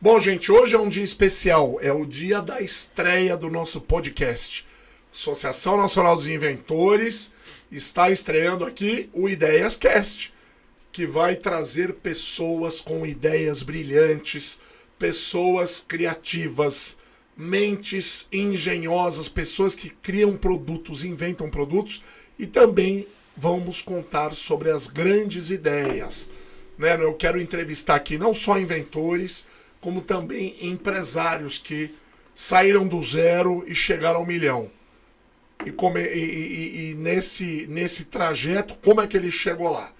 Bom, gente, hoje é um dia especial. É o dia da estreia do nosso podcast. Associação Nacional dos Inventores está estreando aqui o Ideias Cast, que vai trazer pessoas com ideias brilhantes, pessoas criativas, mentes engenhosas, pessoas que criam produtos, inventam produtos, e também vamos contar sobre as grandes ideias. Né? Eu quero entrevistar aqui não só inventores, como também empresários que saíram do zero e chegaram ao milhão. E nesse trajeto, como é que ele chegou lá?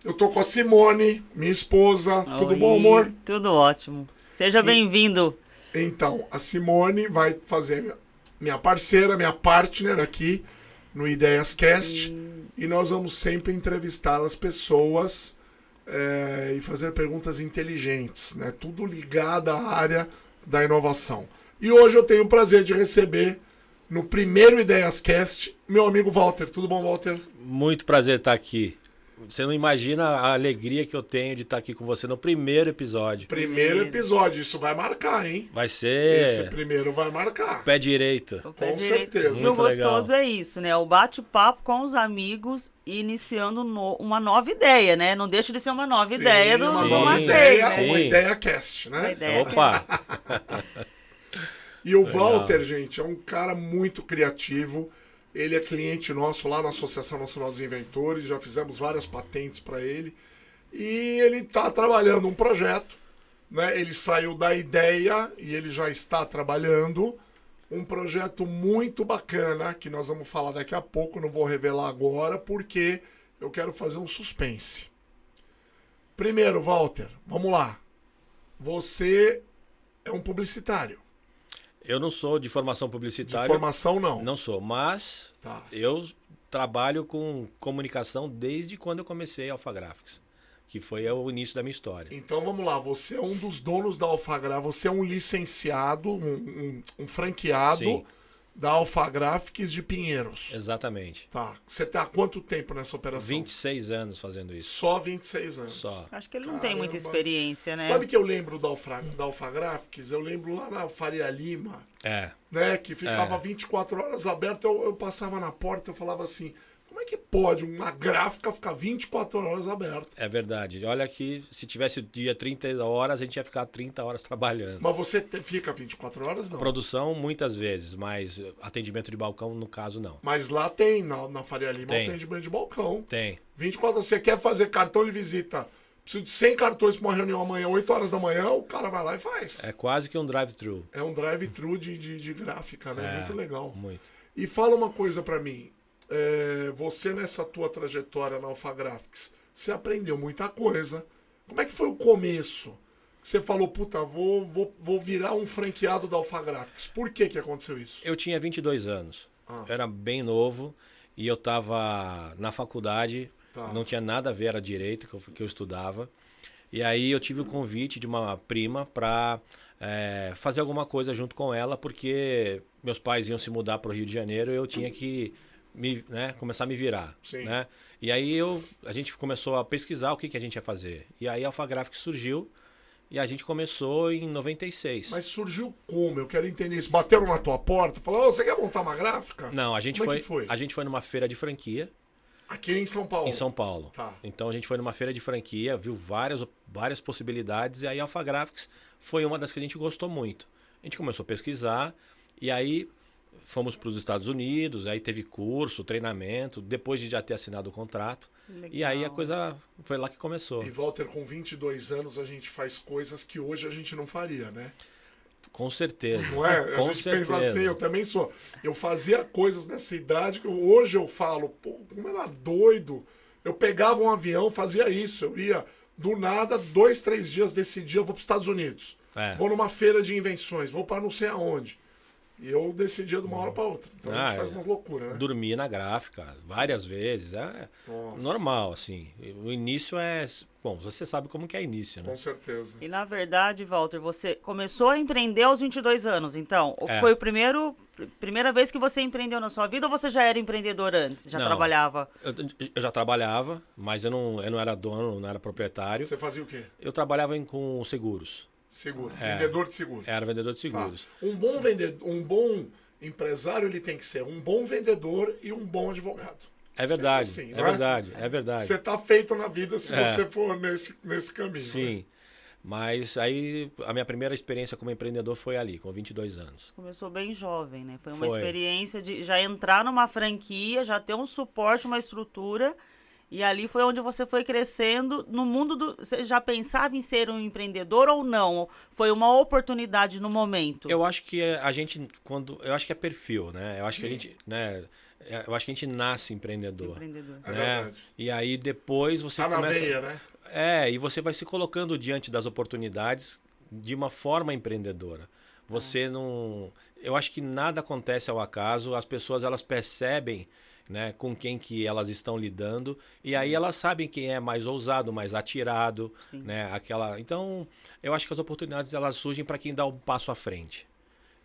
Eu tô com a Simone, minha esposa. Oi, tudo bom, amor? Tudo ótimo. Seja bem-vindo. Então, a Simone vai fazer minha parceira, minha partner aqui no Ideias Cast. E nós vamos sempre entrevistar as pessoas e fazer perguntas inteligentes, né? Tudo ligado à área da inovação. E hoje eu tenho o prazer de receber, no primeiro Ideias Cast, meu amigo Walter. Tudo bom, Walter? Muito prazer estar aqui. Você não imagina a alegria que eu tenho de estar aqui com você no primeiro episódio. Primeiro episódio, isso vai marcar, hein? Vai ser... Esse primeiro vai marcar. Pé direito. O pé Com direito. certeza. E o Muito legal. gostoso é isso, né? O bate-papo com os amigos e iniciando uma nova ideia, né? Não deixa de ser uma nova ideia do uma sim, nova Macei, ideia, né? uma Sim. ideia cast, né? Uma ideia. Opa! E o Legal. Walter, gente, é um cara muito criativo. Ele é cliente nosso lá na Associação Nacional dos Inventores, já fizemos várias patentes para ele. E ele está trabalhando um projeto, né? Ele saiu da ideia e ele já está trabalhando um projeto muito bacana, que nós vamos falar daqui a pouco, não vou revelar agora, porque eu quero fazer um suspense. Primeiro, Walter, vamos lá. Você é um publicitário. Eu não sou de formação De publicitária. formação, não. Não sou, mas Tá. eu trabalho com comunicação desde quando eu comecei a Alpha Graphics, que foi o início da minha história. Então vamos lá, você é um dos donos da Alphagraphics, você é um licenciado, um franqueado Sim. da Alphagraphics de Pinheiros. Exatamente. Tá. Você tá há quanto tempo nessa operação? 26 anos fazendo isso. Só 26 anos. Só. Acho que ele não tem muita Caramba. experiência, né? Sabe que eu lembro da Alphagraphics? Eu lembro lá na Faria Lima, É. né? Que ficava 24 horas aberto, eu passava na porta, eu falava assim, como é que pode uma gráfica ficar 24 horas aberta? É verdade. Olha que se tivesse o dia 30 horas, a gente ia ficar 30 horas trabalhando. Mas você fica 24 horas, não? Produção, muitas vezes, mas atendimento de balcão, no caso, não. Mas lá tem, na Faria Lima, Tem. atendimento de balcão. Tem. 24 horas, você quer fazer cartão de visita, preciso de 100 cartões para uma reunião amanhã, 8 horas da manhã, o cara vai lá e faz. É quase que um drive-thru. É um drive-thru de gráfica, né? É. Muito legal. Muito. E fala uma coisa para mim, você nessa tua trajetória na Alphagraphics, você aprendeu muita coisa. Como é que foi o começo? Você falou, puta, vou virar um franqueado da Alphagraphics. Por que aconteceu isso? Eu tinha 22 anos. Ah. Eu era bem novo e eu estava na faculdade. Tá. Não tinha nada a ver, era direito que eu estudava. E aí eu tive o convite de uma prima para fazer alguma coisa junto com ela, porque meus pais iam se mudar para o Rio de Janeiro e eu tinha que começar a me virar. Sim. Né? E aí a gente começou a pesquisar o que a gente ia fazer. E aí a Alpha Graphics surgiu e a gente começou em 96. Mas surgiu como? Eu quero entender isso. Bateram na tua porta? Falaram, você quer montar uma gráfica? Não, a gente Como é foi, que foi? a gente foi numa feira de franquia Aqui em São Paulo. em São Paulo. Tá. Então a gente foi numa feira de franquia, viu várias possibilidades e aí a Alpha Graphics foi uma das que a gente gostou muito. A gente começou a pesquisar e aí fomos para os Estados Unidos, aí teve curso, treinamento, depois de já ter assinado o contrato. E aí a coisa foi lá que começou. E Walter, com 22 anos, a gente faz coisas que hoje a gente não faria, né? Com certeza. Não é? A Com gente certeza. pensa assim, eu também sou. Eu fazia coisas nessa idade que hoje eu falo, pô, como era doido. Eu pegava um avião, fazia isso. Eu ia, do nada, 2, 3 dias, decidia, eu vou para os Estados Unidos. É. Vou numa feira de invenções, vou para não sei aonde. E eu decidia de uma hora para outra. Então a gente faz umas loucuras, né? Dormi na gráfica várias vezes. É Nossa. normal, assim. O início é... Bom, você sabe como que é início, né? Com certeza. E na verdade, Walter, você começou a empreender aos 22 anos, então? Ou É. foi primeira vez que você empreendeu na sua vida ou você já era empreendedor antes? Já Não. trabalhava? Eu já trabalhava, mas eu não era dono, não era proprietário. Você fazia o quê? Eu trabalhava com seguros. Seguro. É. Vendedor de seguro. Era vendedor de Tá. seguros. Um bom empresário, ele tem que ser um bom vendedor e um bom advogado. É verdade, Sempre assim, é não é? verdade, é verdade. Você tá feito na vida se É. você for nesse caminho. Sim. Né? Mas aí a minha primeira experiência como empreendedor foi ali, com 22 anos. Começou bem jovem, né? Foi uma Foi. experiência de já entrar numa franquia, já ter um suporte, uma estrutura. E ali foi onde você foi crescendo no mundo do... Você já pensava em ser um empreendedor ou não? Foi uma oportunidade no momento? Eu acho que a gente, eu acho que é perfil, né? Eu acho que a gente, né? Eu acho que a gente nasce empreendedor. Empreendedor. É Né? verdade. E aí depois você Tá na começa... veia, né? E você vai se colocando diante das oportunidades de uma forma empreendedora. Você não... Eu acho que nada acontece ao acaso, as pessoas elas percebem, né, com quem que elas estão lidando, e aí elas sabem quem é mais ousado, mais atirado, Sim. né, Então, eu acho que as oportunidades elas surgem para quem dá um passo à frente.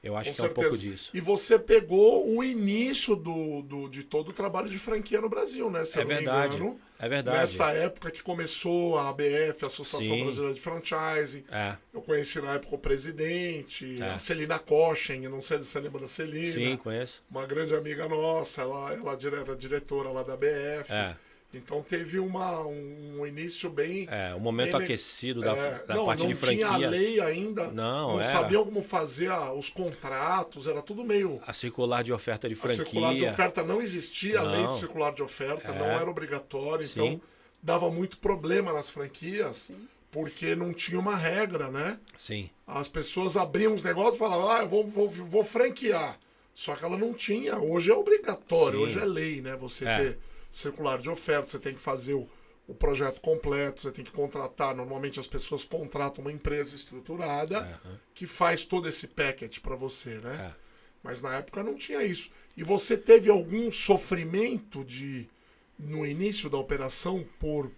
Eu acho Com que é um certeza. pouco disso. E você pegou o início de todo o trabalho de franquia no Brasil, né? Se eu não me verdade. engano. É verdade. Nessa época que começou a ABF, a Associação Sim. Brasileira de Franchising. É. Eu conheci na época o presidente, É. a Celina Kochen, eu não sei se você lembra da Celina. Sim, conheço. Uma grande amiga nossa, ela era diretora lá da ABF. É. Então teve um início bem... Um momento bem- aquecido da não, parte não de franquia. tinha lei ainda, Não, era. sabiam como fazer os contratos, era tudo meio... A circular de oferta de A franquia. circular de oferta não existia, a lei Não. de circular de oferta É. não era obrigatória, Sim. então dava muito problema nas franquias, porque não tinha uma regra, né? Sim. As pessoas abriam os negócios e falavam, eu vou franquear. Só que ela não tinha, hoje é obrigatório, Sim. hoje é lei, né? Você É. ter circular de oferta, você tem que fazer o projeto completo, você tem que contratar, normalmente as pessoas contratam uma empresa estruturada que faz todo esse package para você, né? É. Mas na época não tinha isso. E você teve algum sofrimento no início da operação por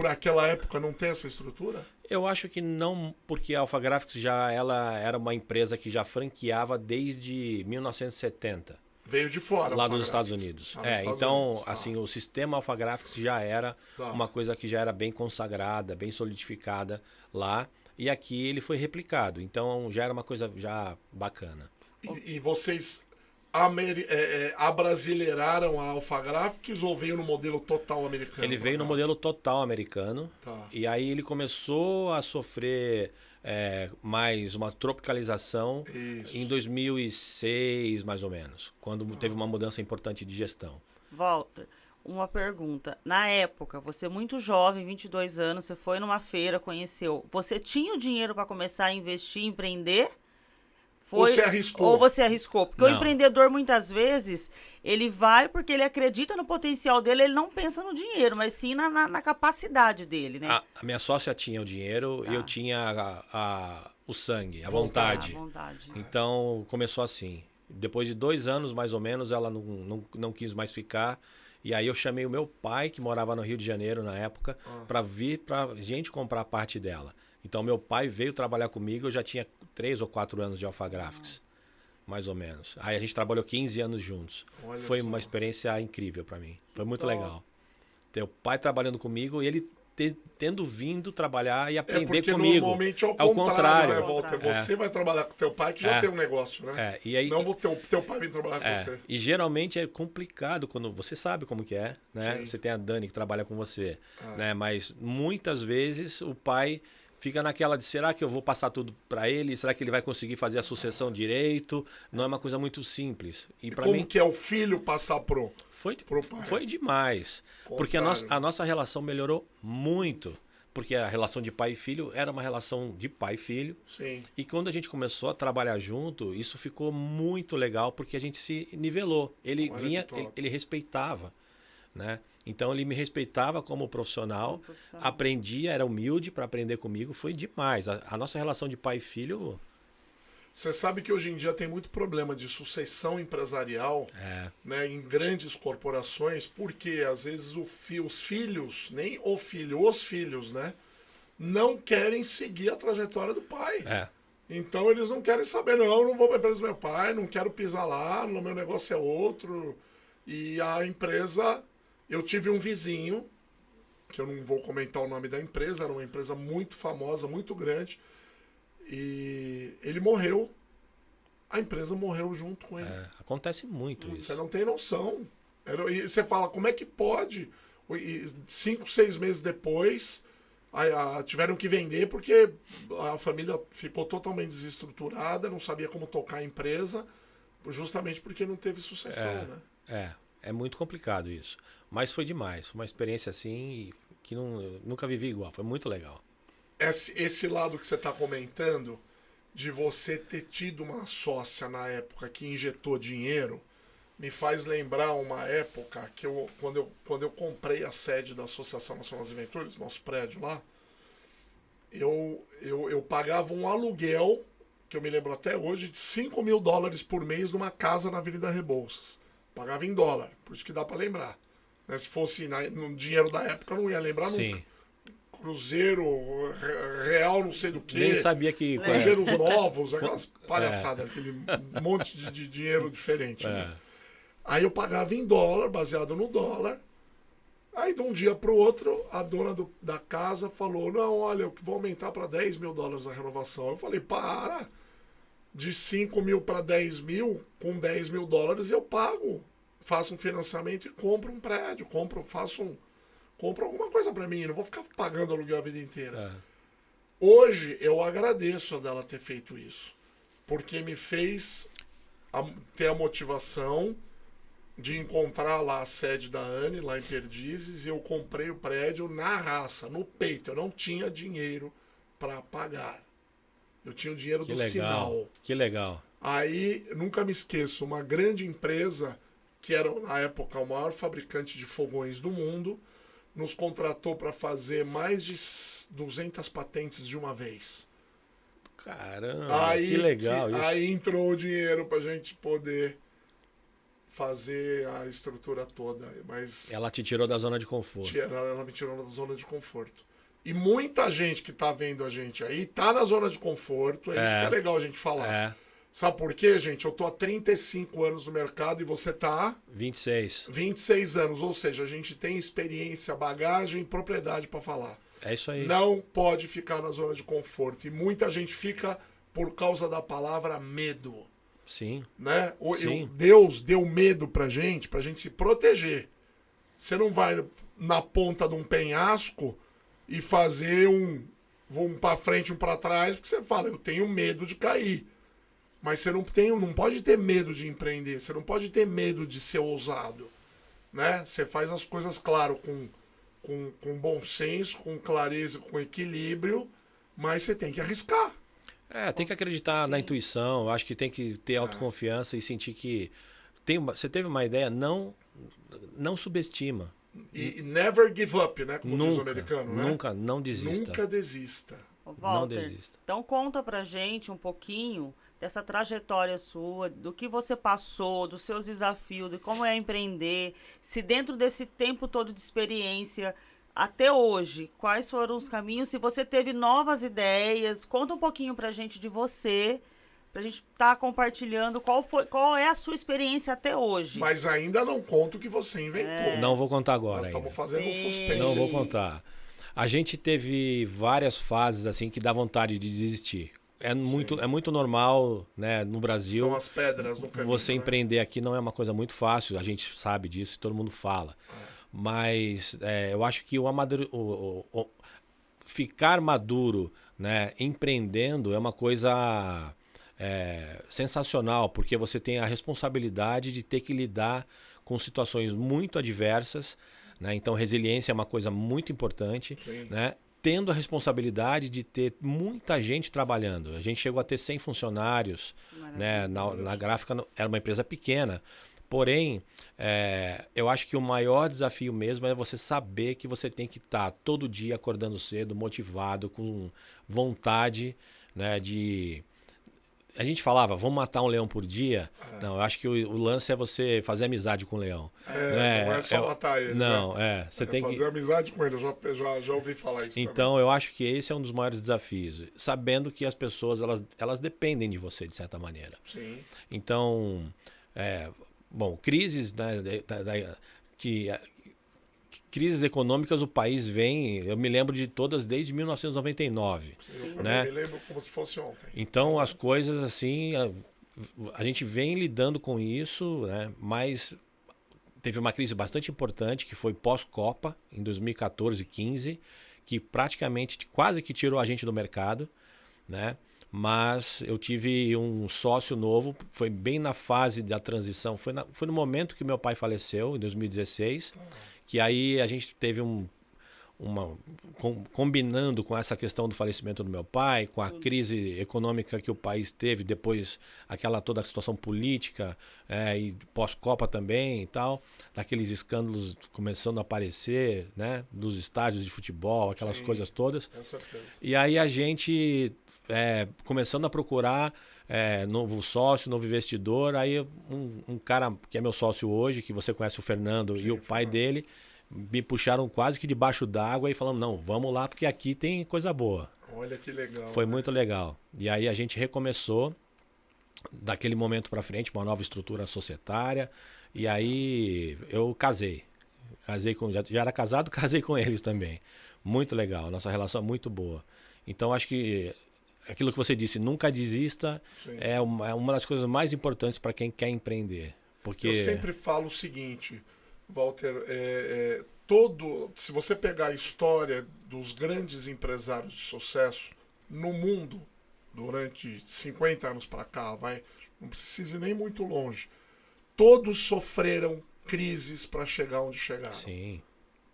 aquela época não ter essa estrutura? Eu acho que não, porque a Alpha Graphics ela era uma empresa que já franqueava desde 1970. Veio de fora. Lá Alpha dos Estados Graphics. Unidos. Ah, nos Estados Então, Unidos, tá. assim, o sistema Alpha Graphics já era Tá. uma coisa que já era bem consagrada, bem solidificada lá. E aqui ele foi replicado. Então, já era uma coisa já bacana. E vocês abrasileiraram a Alpha Graphics ou veio no modelo total americano? Ele pra veio no cá? modelo total americano. Tá. E aí ele começou a sofrer mais uma tropicalização Isso. em 2006, mais ou menos. Quando teve uma mudança importante de gestão. Walter, uma pergunta. Na época, você muito jovem, 22 anos, você foi numa feira, conheceu. Você tinha o dinheiro para começar a investir, empreender? Ou você arriscou? Ou você arriscou? Porque o Não. empreendedor, muitas vezes, ele vai porque ele acredita no potencial dele, ele não pensa no dinheiro, mas sim na capacidade dele, né? A minha sócia tinha o dinheiro Tá. e eu tinha o sangue, a Vontade. vontade. Vontade. Então começou assim. Depois de 2 anos, mais ou menos, ela não quis mais ficar. E aí eu chamei o meu pai, que morava no Rio de Janeiro na época, para vir pra gente comprar parte dela. Então meu pai veio trabalhar comigo, eu já tinha 3 ou 4 anos de Alpha Graphics, mais ou menos. Aí a gente trabalhou 15 anos juntos. Olha Foi só. uma experiência incrível para mim. Foi muito top. legal. Ter o pai trabalhando comigo e ele tendo vindo trabalhar e É aprender porque comigo. normalmente é É o o contrário, né, contrário. Walter? Você vai trabalhar com teu pai que já É. tem um negócio, né? E aí, Não vou teu pai vir trabalhar com você. E geralmente é complicado quando você sabe como que é, né? Sim. Você tem a Dani que trabalha com você, Ah. né? Mas muitas vezes o pai fica naquela de será que eu vou passar tudo para ele? Será que ele vai conseguir fazer a sucessão direito? Não é uma coisa muito simples. E para Como mim que é o filho passar pro pai? foi demais, porque Contrário. a nossa relação melhorou muito. Porque a relação de pai e filho era uma relação de pai e filho. Sim. E quando a gente começou a trabalhar junto, isso ficou muito legal, porque a gente se nivelou. Ele Olha vinha, que top. ele respeitava, né? Então ele me respeitava como profissional, Profissional. aprendia, era humilde para aprender comigo, foi demais. A nossa relação de pai e filho Você sabe que hoje em dia tem muito problema de sucessão empresarial, né, em grandes corporações, porque às vezes os filhos, nem o filho, os filhos, né, não querem seguir a trajetória do pai. Então eles não querem saber, não, eu não vou para a empresa do meu pai, não quero pisar lá, o meu negócio é outro. E a empresa, eu tive um vizinho, que eu não vou comentar o nome da empresa, era uma empresa muito famosa, muito grande. E ele morreu, a empresa morreu junto com ele. Acontece muito isso. Você não tem noção. E você fala, como é que pode? 5, 6 meses depois, tiveram que vender porque a família ficou totalmente desestruturada, não sabia como tocar a empresa, justamente porque não teve sucessão, né? É muito complicado isso. Mas foi demais. Foi uma experiência assim que nunca vivi igual. Foi muito legal. Esse lado que você está comentando, de você ter tido uma sócia na época que injetou dinheiro, me faz lembrar uma época que quando eu comprei a sede da Associação Nacional dos Inventores, nosso prédio lá, eu pagava um aluguel, que eu me lembro até hoje, de $5 mil por mês numa casa na Avenida Rebouças. Pagava em dólar, por isso que dá para lembrar. Né? Se fosse no dinheiro da época, eu não ia lembrar nunca. Cruzeiro, real, não sei do que. Nem sabia que... Cruzeiros novos, aquelas palhaçadas, aquele monte de dinheiro diferente. Né? Aí eu pagava em dólar, baseado no dólar. Aí de um dia para o outro, a dona da casa falou, não, olha, eu vou aumentar para $10 mil a renovação. Eu falei, para, de 5 mil para 10 mil, com $10 mil eu pago. Faço um financiamento e compro um prédio, compro alguma coisa para mim, não vou ficar pagando aluguel a vida inteira. Hoje eu agradeço dela ter feito isso, porque me fez ter a motivação de encontrar lá a sede da Anne, lá em Perdizes, e eu comprei o prédio na raça, no peito. Eu não tinha dinheiro para pagar. Eu tinha o dinheiro do sinal. Que legal. Aí, nunca me esqueço, uma grande empresa, que era na época o maior fabricante de fogões do mundo, nos contratou para fazer mais de 200 patentes de uma vez. Caramba, que legal isso. Aí entrou o dinheiro para a gente poder fazer a estrutura toda. Mas ela te tirou da zona de conforto. Ela me tirou da zona de conforto. E muita gente que tá vendo a gente aí tá na zona de conforto. Isso que é legal a gente falar. Sabe por quê, gente? Eu tô há 35 anos no mercado e você tá... 26 anos. Ou seja, a gente tem experiência, bagagem e propriedade para falar. É isso aí. Não pode ficar na zona de conforto. E muita gente fica por causa da palavra medo. Sim. Né? Sim. Deus deu medo pra gente se proteger. Você não vai na ponta de um penhasco e fazer um pra frente, um pra trás, porque você fala, eu tenho medo de cair. Mas você não pode ter medo de empreender, você não pode ter medo de ser ousado. Né? Você faz as coisas, claro, com bom senso, com clareza, com equilíbrio, mas você tem que arriscar. Tem que acreditar na intuição, eu acho que tem que ter autoconfiança e sentir que você teve uma ideia, não subestima. E never give up, né? Como diz o americano, né? Nunca, não desista. Nunca desista. Walter, não desista. Então conta pra gente um pouquinho dessa trajetória sua, do que você passou, dos seus desafios, de como é empreender, se dentro desse tempo todo de experiência... Até hoje, quais foram os caminhos? Se você teve novas ideias, conta um pouquinho pra gente de você, pra gente estar compartilhando qual é a sua experiência até hoje. Mas ainda não conta o que você inventou. Não vou contar agora. Nós estamos fazendo um suspense. Não vou contar. A gente teve várias fases assim que dá vontade de desistir. É muito normal, né, no Brasil. São as pedras no caminho. Você empreender aqui não é uma coisa muito fácil, a gente sabe disso, todo mundo fala. Mas eu acho que ficar maduro, né, empreendendo é uma coisa sensacional, porque você tem a responsabilidade de ter que lidar com situações muito adversas, né? Então resiliência é uma coisa muito importante, né? Tendo a responsabilidade de ter muita gente trabalhando. A gente chegou a ter 100 funcionários, né? Na gráfica era uma empresa pequena. Porém, eu acho que o maior desafio mesmo é você saber que você tem que estar todo dia acordando cedo, motivado, com vontade, né, de... A gente falava, vamos matar um leão por dia. Não, eu acho que o lance é você fazer amizade com o leão. Não é só matar ele. Não, né? Você tem fazer amizade com ele, eu já ouvi falar isso. Então, também. Eu acho que esse é um dos maiores desafios. Sabendo que as pessoas, elas dependem de você, de certa maneira. Sim. Então... crises, né, crises econômicas o país vem, eu me lembro de todas desde 1999. Eu também né? me lembro como se fosse ontem. Então as coisas assim, a gente vem lidando com isso, né? Mas teve uma crise bastante importante que foi pós-Copa, em 2014 e 15, que praticamente quase que tirou a gente do mercado, né? Mas eu tive um sócio novo, foi bem na fase da transição, foi no momento que meu pai faleceu, em 2016, que aí a gente teve combinando com essa questão do falecimento do meu pai, com a crise econômica que o país teve, depois toda a situação política, e pós-Copa também e tal, daqueles escândalos começando a aparecer, né, dos estádios de futebol, aquelas coisas todas. Com certeza. E aí a gente começando a procurar novo sócio, novo investidor, aí um cara que é meu sócio hoje, que você conhece, o Fernando, e o pai dele, me puxaram quase que debaixo d'água e falando, não, vamos lá, porque aqui tem coisa boa. Olha que legal. Foi muito legal. E aí a gente recomeçou, daquele momento para frente, uma nova estrutura societária, e aí eu casei. Já era casado, casei com eles também. Muito legal, nossa relação é muito boa. Então acho que aquilo que você disse, nunca desista, é uma das coisas mais importantes para quem quer empreender. Porque... Eu sempre falo o seguinte, Walter, se você pegar a história dos grandes empresários de sucesso no mundo, durante 50 anos para cá, não precisa ir nem muito longe, todos sofreram crises para chegar onde chegaram. Sim.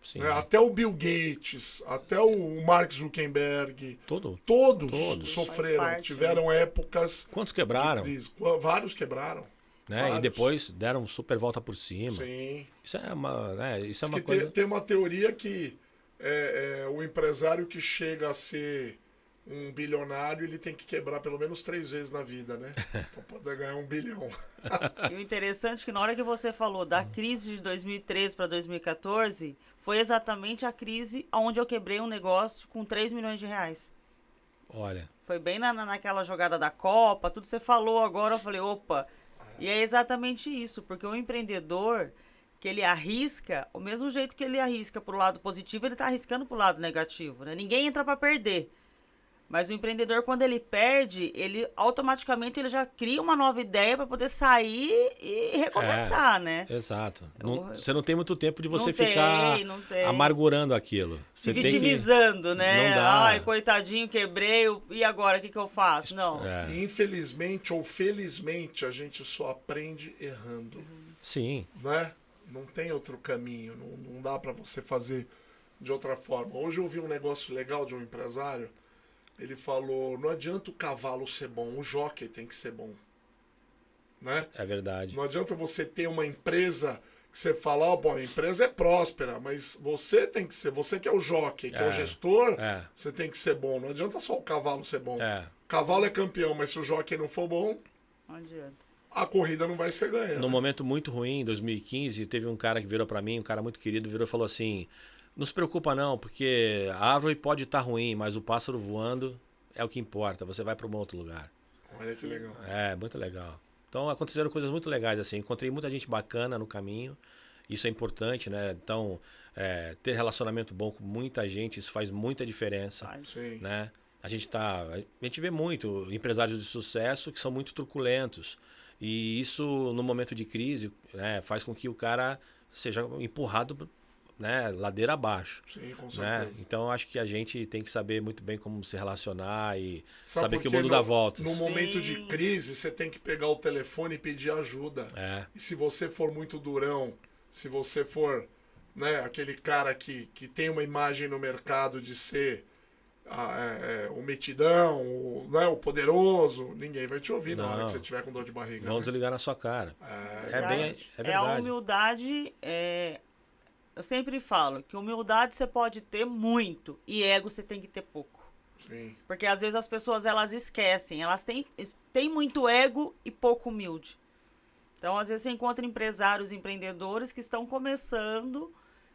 Sim. Né? Até o Bill Gates, até o Mark Zuckerberg, todos sofreram, tiveram épocas. Quantos quebraram? De crise. Vários quebraram. Né? Vários. E depois deram super volta por cima. Sim. Isso é uma que coisa... Tem uma teoria que o empresário que chega a ser um bilionário, ele tem que quebrar pelo menos 3 vezes na vida, né? Para poder ganhar 1 bilhão. E o interessante é que na hora que você falou da crise de 2013 para 2014, foi exatamente a crise onde eu quebrei um negócio com 3 milhões de reais. Olha. Foi bem naquela jogada da Copa, tudo você falou agora, eu falei, opa. E é exatamente isso, porque o empreendedor, que ele arrisca, o mesmo jeito que ele arrisca pro lado positivo, ele tá arriscando pro lado negativo, né? Ninguém entra para perder. Mas o empreendedor, quando ele perde, ele automaticamente ele já cria uma nova ideia para poder sair e recomeçar, né? Exato. Você não tem muito tempo de você ficar amargurando aquilo. Você vitimizando, né? Não dá. Ai, coitadinho, quebrei, e agora o que eu faço? Não. E infelizmente ou felizmente, a gente só aprende errando. Sim. Né? Não tem outro caminho, não dá para você fazer de outra forma. Hoje eu vi um negócio legal de um empresário. Ele falou, não adianta o cavalo ser bom, o jockey tem que ser bom. Né? É verdade. Não adianta você ter uma empresa que você fala, bom, a empresa é próspera, mas você tem que ser, você que é o jockey, que é o gestor, você tem que ser bom. Não adianta só o cavalo ser bom. O cavalo é campeão, mas se o jockey não for bom, não adianta. A corrida não vai ser ganha. Num momento muito ruim, em 2015, teve um cara que virou para mim, um cara muito querido, virou e falou assim... Não se preocupa não, porque a árvore pode estar ruim, mas o pássaro voando é o que importa. Você vai para um outro lugar. Olha que legal. Muito legal. Então aconteceram coisas muito legais assim. Encontrei muita gente bacana no caminho. Isso é importante, né? Então ter relacionamento bom com muita gente, isso faz muita diferença. Sim. Né? A gente vê muito empresários de sucesso que são muito truculentos. E isso, no momento de crise, faz com que o cara seja empurrado, né, ladeira abaixo. Sim, com certeza. Né? Então acho que a gente tem que saber muito bem como se relacionar e saber que o mundo dá voltas. No momento de crise, você tem que pegar o telefone e pedir ajuda. E se você for muito durão, se você for, né, aquele cara que tem uma imagem no mercado de ser o metidão, o poderoso, ninguém vai te ouvir na hora que você estiver com dor de barriga. Vão desligar na sua cara. É verdade. A humildade eu sempre falo que humildade você pode ter muito e ego você tem que ter pouco. Sim. Porque às vezes as pessoas elas esquecem, elas têm muito ego e pouco humilde. Então às vezes você encontra empresários, empreendedores que estão começando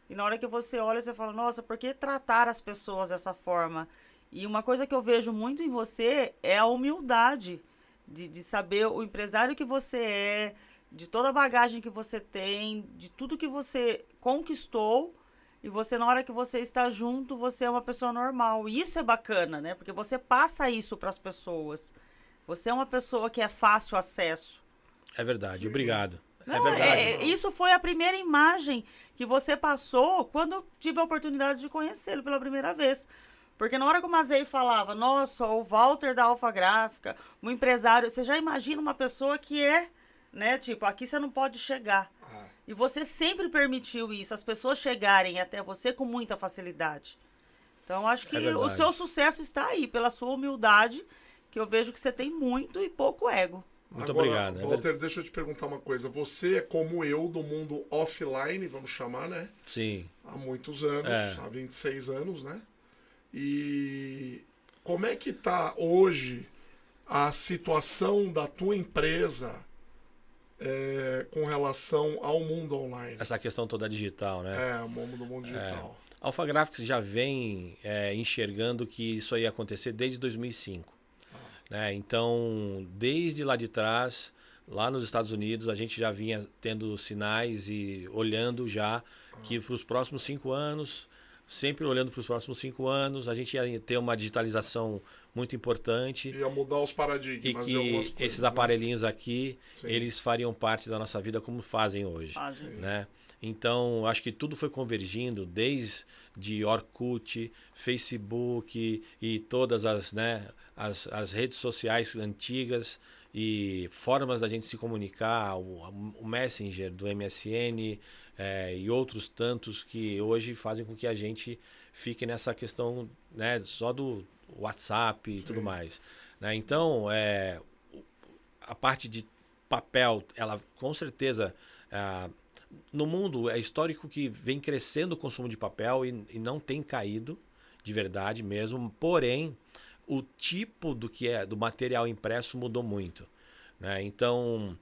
e na hora que você olha você fala, nossa, por que tratar as pessoas dessa forma? E uma coisa que eu vejo muito em você é a humildade de saber o empresário que você é, de toda a bagagem que você tem, de tudo que você conquistou e você, na hora que você está junto, você é uma pessoa normal. E isso é bacana, né? Porque você passa isso para as pessoas. Você é uma pessoa que é fácil acesso. É verdade, obrigado. É Não, verdade. isso foi a primeira imagem que você passou quando eu tive a oportunidade de conhecê-lo pela primeira vez. Porque na hora que o Mazei falava, nossa, o Walter da Alfa Gráfica, um empresário, você já imagina uma pessoa que é, né, tipo, aqui você não pode chegar. E você sempre permitiu isso, as pessoas chegarem até você com muita facilidade. Então, acho que o seu sucesso está aí, pela sua humildade, que eu vejo que você tem muito e pouco ego. Muito Agora, obrigado. Walter, deixa eu te perguntar uma coisa. Você é como eu do mundo offline, vamos chamar, né? Sim. Há muitos anos, há 26 anos, né? E como é que tá hoje a situação da tua empresa com relação ao mundo online? Essa questão toda digital, né? O mundo digital. A Alfa Graphics já vem enxergando que isso ia acontecer desde 2005. Né? Então, desde lá de trás, lá nos Estados Unidos, a gente já vinha tendo sinais e olhando já que para os próximos 5 anos, sempre olhando para os próximos 5 anos, a gente ia ter uma digitalização muito importante. Ia mudar os paradigmas e de algumas que coisas, esses aparelhinhos aqui, Sim. eles fariam parte da nossa vida como fazem hoje. Né? Então, acho que tudo foi convergindo, desde Orkut, Facebook e todas as redes sociais antigas e formas da gente se comunicar, o Messenger do MSN e outros tantos que hoje fazem com que a gente fique nessa questão, né, só do WhatsApp e tudo mais. Né? Então, a parte de papel, ela com certeza... no mundo é histórico que vem crescendo o consumo de papel e não tem caído de verdade mesmo, porém o tipo do material impresso mudou muito. Né? Então,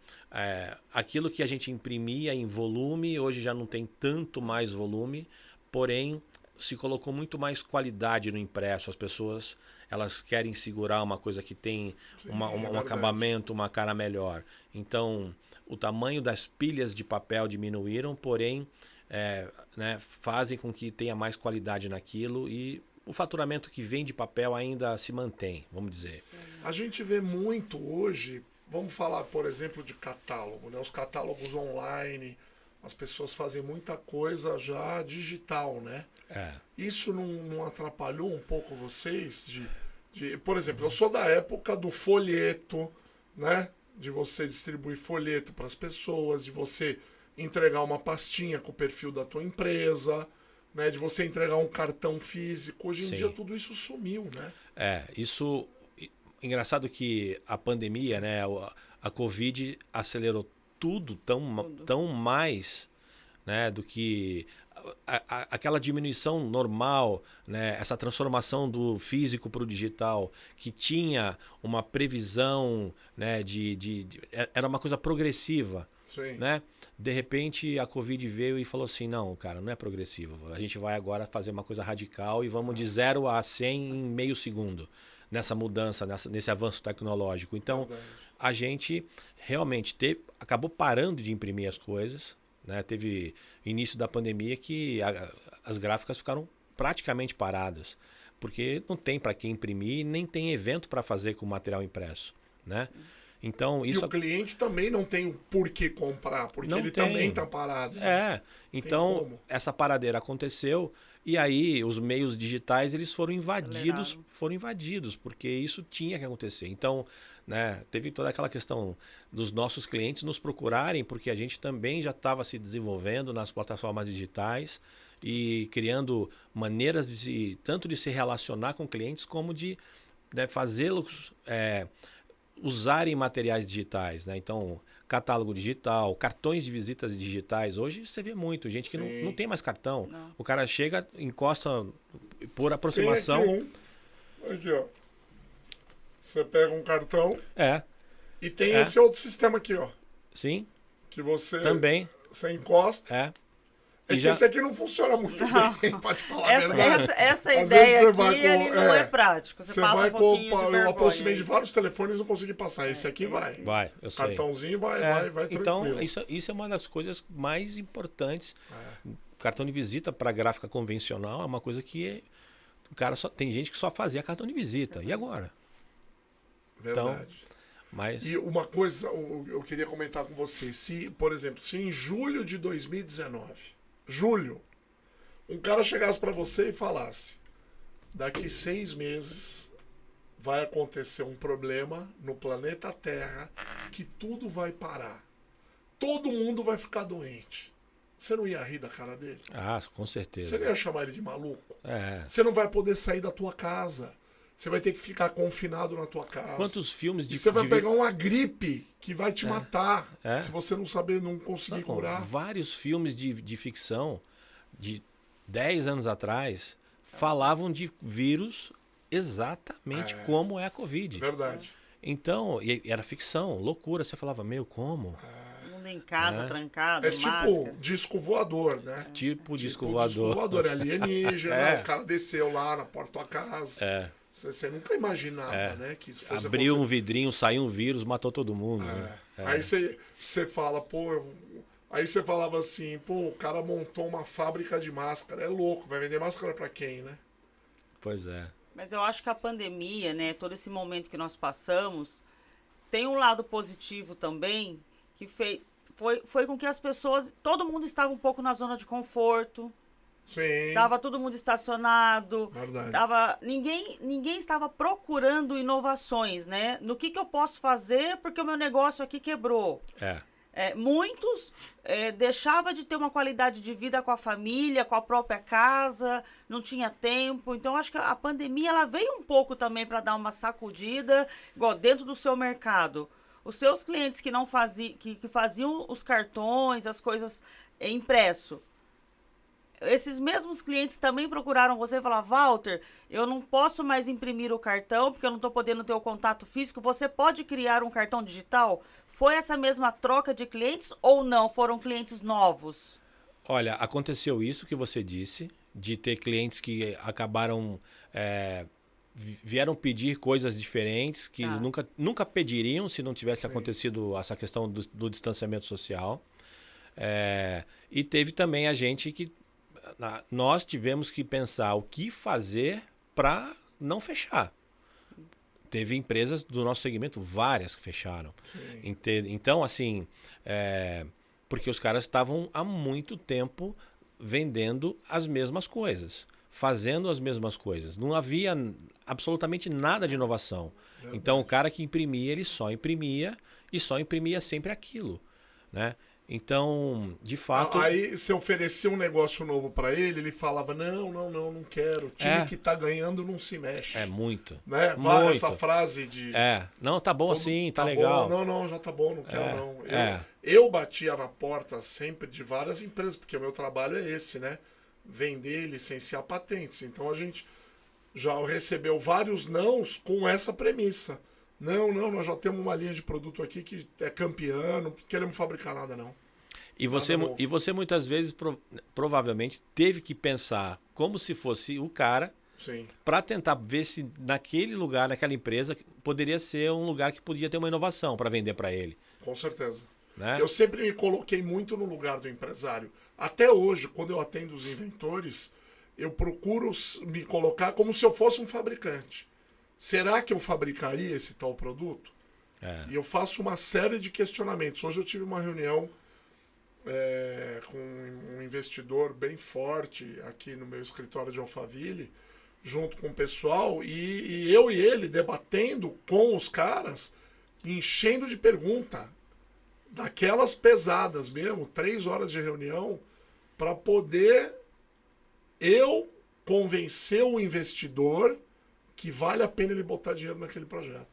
aquilo que a gente imprimia em volume, hoje já não tem tanto mais volume, porém se colocou muito mais qualidade no impresso. As pessoas elas querem segurar uma coisa que tem um acabamento, uma cara melhor. Então, o tamanho das pilhas de papel diminuíram, porém fazem com que tenha mais qualidade naquilo e o faturamento que vem de papel ainda se mantém, vamos dizer. A gente vê muito hoje, vamos falar, por exemplo, de catálogo, né? Os catálogos online, as pessoas fazem muita coisa já digital, né? Isso não atrapalhou um pouco vocês? Por exemplo, eu sou da época do folheto, né? De você distribuir folheto para as pessoas, de você entregar uma pastinha com o perfil da tua empresa, né, de você entregar um cartão físico. Hoje em dia tudo isso sumiu, né? Isso... Engraçado que a pandemia, né, a Covid acelerou tudo tão mais, né, do que aquela diminuição normal, né, essa transformação do físico para o digital, que tinha uma previsão, né, era uma coisa progressiva. Sim. Né? De repente a Covid veio e falou assim, não, cara, não é progressivo. A gente vai agora fazer uma coisa radical e vamos de 0 a 100 em meio segundo. Nessa mudança, nesse avanço tecnológico. Então, a gente realmente acabou parando de imprimir as coisas. Né? Teve início da pandemia que as gráficas ficaram praticamente paradas. Porque não tem para quem imprimir, nem tem evento para fazer com material impresso. Né? Então, e o cliente também não tem o porquê comprar, porque ele também está parado. Então essa paradeira aconteceu e aí os meios digitais eles foram invadidos, porque isso tinha que acontecer. Então, né, teve toda aquela questão dos nossos clientes nos procurarem, porque a gente também já estava se desenvolvendo nas plataformas digitais e criando maneiras tanto de se relacionar com clientes como de fazê-los usarem materiais digitais, né? Então, catálogo digital, cartões de visitas digitais. Hoje você vê muito, gente que não tem mais cartão. Não. O cara chega, encosta por aproximação. Tem aqui, ó. Você pega um cartão e tem esse outro sistema aqui, ó. Sim. Que você também. Você encosta. Que esse aqui não funciona muito bem, pode falar a verdade. Essa ideia aqui, ele não é prático. Você passa vai um pouquinho de vergonha. Eu aproximei de vários telefones e não consegui passar. Esse aqui vai. Vai, eu sei. Cartãozinho vai tranquilo. Então, isso é uma das coisas mais importantes cartão de visita para gráfica convencional é uma coisa que o cara tem gente que só fazia cartão de visita. E agora? Verdade. Então, mas... E uma coisa eu queria comentar com você. Se, por exemplo, se em julho de 2019, um cara chegasse para você e falasse: daqui 6 meses vai acontecer um problema no planeta Terra que tudo vai parar. Todo mundo vai ficar doente. Você não ia rir da cara dele? Ah, com certeza. Você não ia chamar ele de maluco? É. Você não vai poder sair da tua casa. Você vai ter que ficar confinado na tua casa. Quantos filmes de... E você vai pegar uma gripe que vai te matar É. se você não saber, não conseguir curar. Vários filmes de ficção de 10 anos atrás falavam de vírus exatamente como é a Covid. Verdade. Então, e era ficção, loucura. Você falava, como? Mundo em casa, trancado, É tipo máscara. disco voador, né? Tipo disco Disco voador. voador, é alienígena, É. o cara desceu lá na porta da tua casa. É. Você nunca imaginava, né, que isso fosse Abriu um acontecer. vidrinho, saiu um vírus, matou todo mundo. Né? Aí você fala, aí você falava assim, o cara montou uma fábrica de máscara, é louco, vai vender máscara pra quem, né? Pois é. Mas eu acho que a pandemia, né, todo esse momento que nós passamos, tem um lado positivo também, que foi com que as pessoas, todo mundo estava um pouco na zona de conforto, Sim. estava todo mundo estacionado, Verdade. ninguém estava procurando inovações, né? No que eu posso fazer porque o meu negócio aqui quebrou. Muitos deixavam de ter uma qualidade de vida com a família, com a própria casa, não tinha tempo. Então, acho que a pandemia ela veio um pouco também para dar uma sacudida, igual dentro do seu mercado. Os seus clientes que não faziam, que faziam os cartões, as coisas impresso, esses mesmos clientes também procuraram você e falaram: Walter, eu não posso mais imprimir o cartão porque eu não estou podendo ter o contato físico, você pode criar um cartão digital? Foi essa mesma troca de clientes ou não? Foram clientes novos? Olha, aconteceu isso que você disse, de ter clientes que acabaram... vieram pedir coisas diferentes que eles nunca pediriam se não tivesse acontecido essa questão do distanciamento social. E teve também a gente que... Nós tivemos que pensar o que fazer para não fechar. Teve empresas do nosso segmento, várias que fecharam. Então, assim, porque os caras estavam há muito tempo vendendo as mesmas coisas, fazendo as mesmas coisas. Não havia absolutamente nada de inovação. Verdade. Então, o cara que imprimia, ele só imprimia e só imprimia sempre aquilo, né? Então, de fato... Aí, se oferecer um negócio novo para ele, ele falava, não quero. O time que tá ganhando não se mexe. Muito. Né? Muito. Essa frase de... não, tá bom assim, tá legal. Bom. Não, já tá bom, não quero não. Eu batia na porta sempre de várias empresas, porque o meu trabalho é esse, né? Vender, licenciar patentes. Então, a gente já recebeu vários nãos com essa premissa. Não, nós já temos uma linha de produto aqui que é campeã, não queremos fabricar nada, não. E você muitas vezes provavelmente teve que pensar como se fosse o cara para tentar ver se naquele lugar, naquela empresa, poderia ser um lugar que podia ter uma inovação para vender para ele. Com certeza. Né? Eu sempre me coloquei muito no lugar do empresário. Até hoje, quando eu atendo os inventores, eu procuro me colocar como se eu fosse um fabricante. Será que eu fabricaria esse tal produto? E eu faço uma série de questionamentos. Hoje eu tive uma reunião com um investidor bem forte aqui no meu escritório de Alphaville, junto com o pessoal, e eu e ele debatendo com os caras, enchendo de pergunta, daquelas pesadas mesmo, 3 horas de reunião, para poder eu convencer o investidor que vale a pena ele botar dinheiro naquele projeto.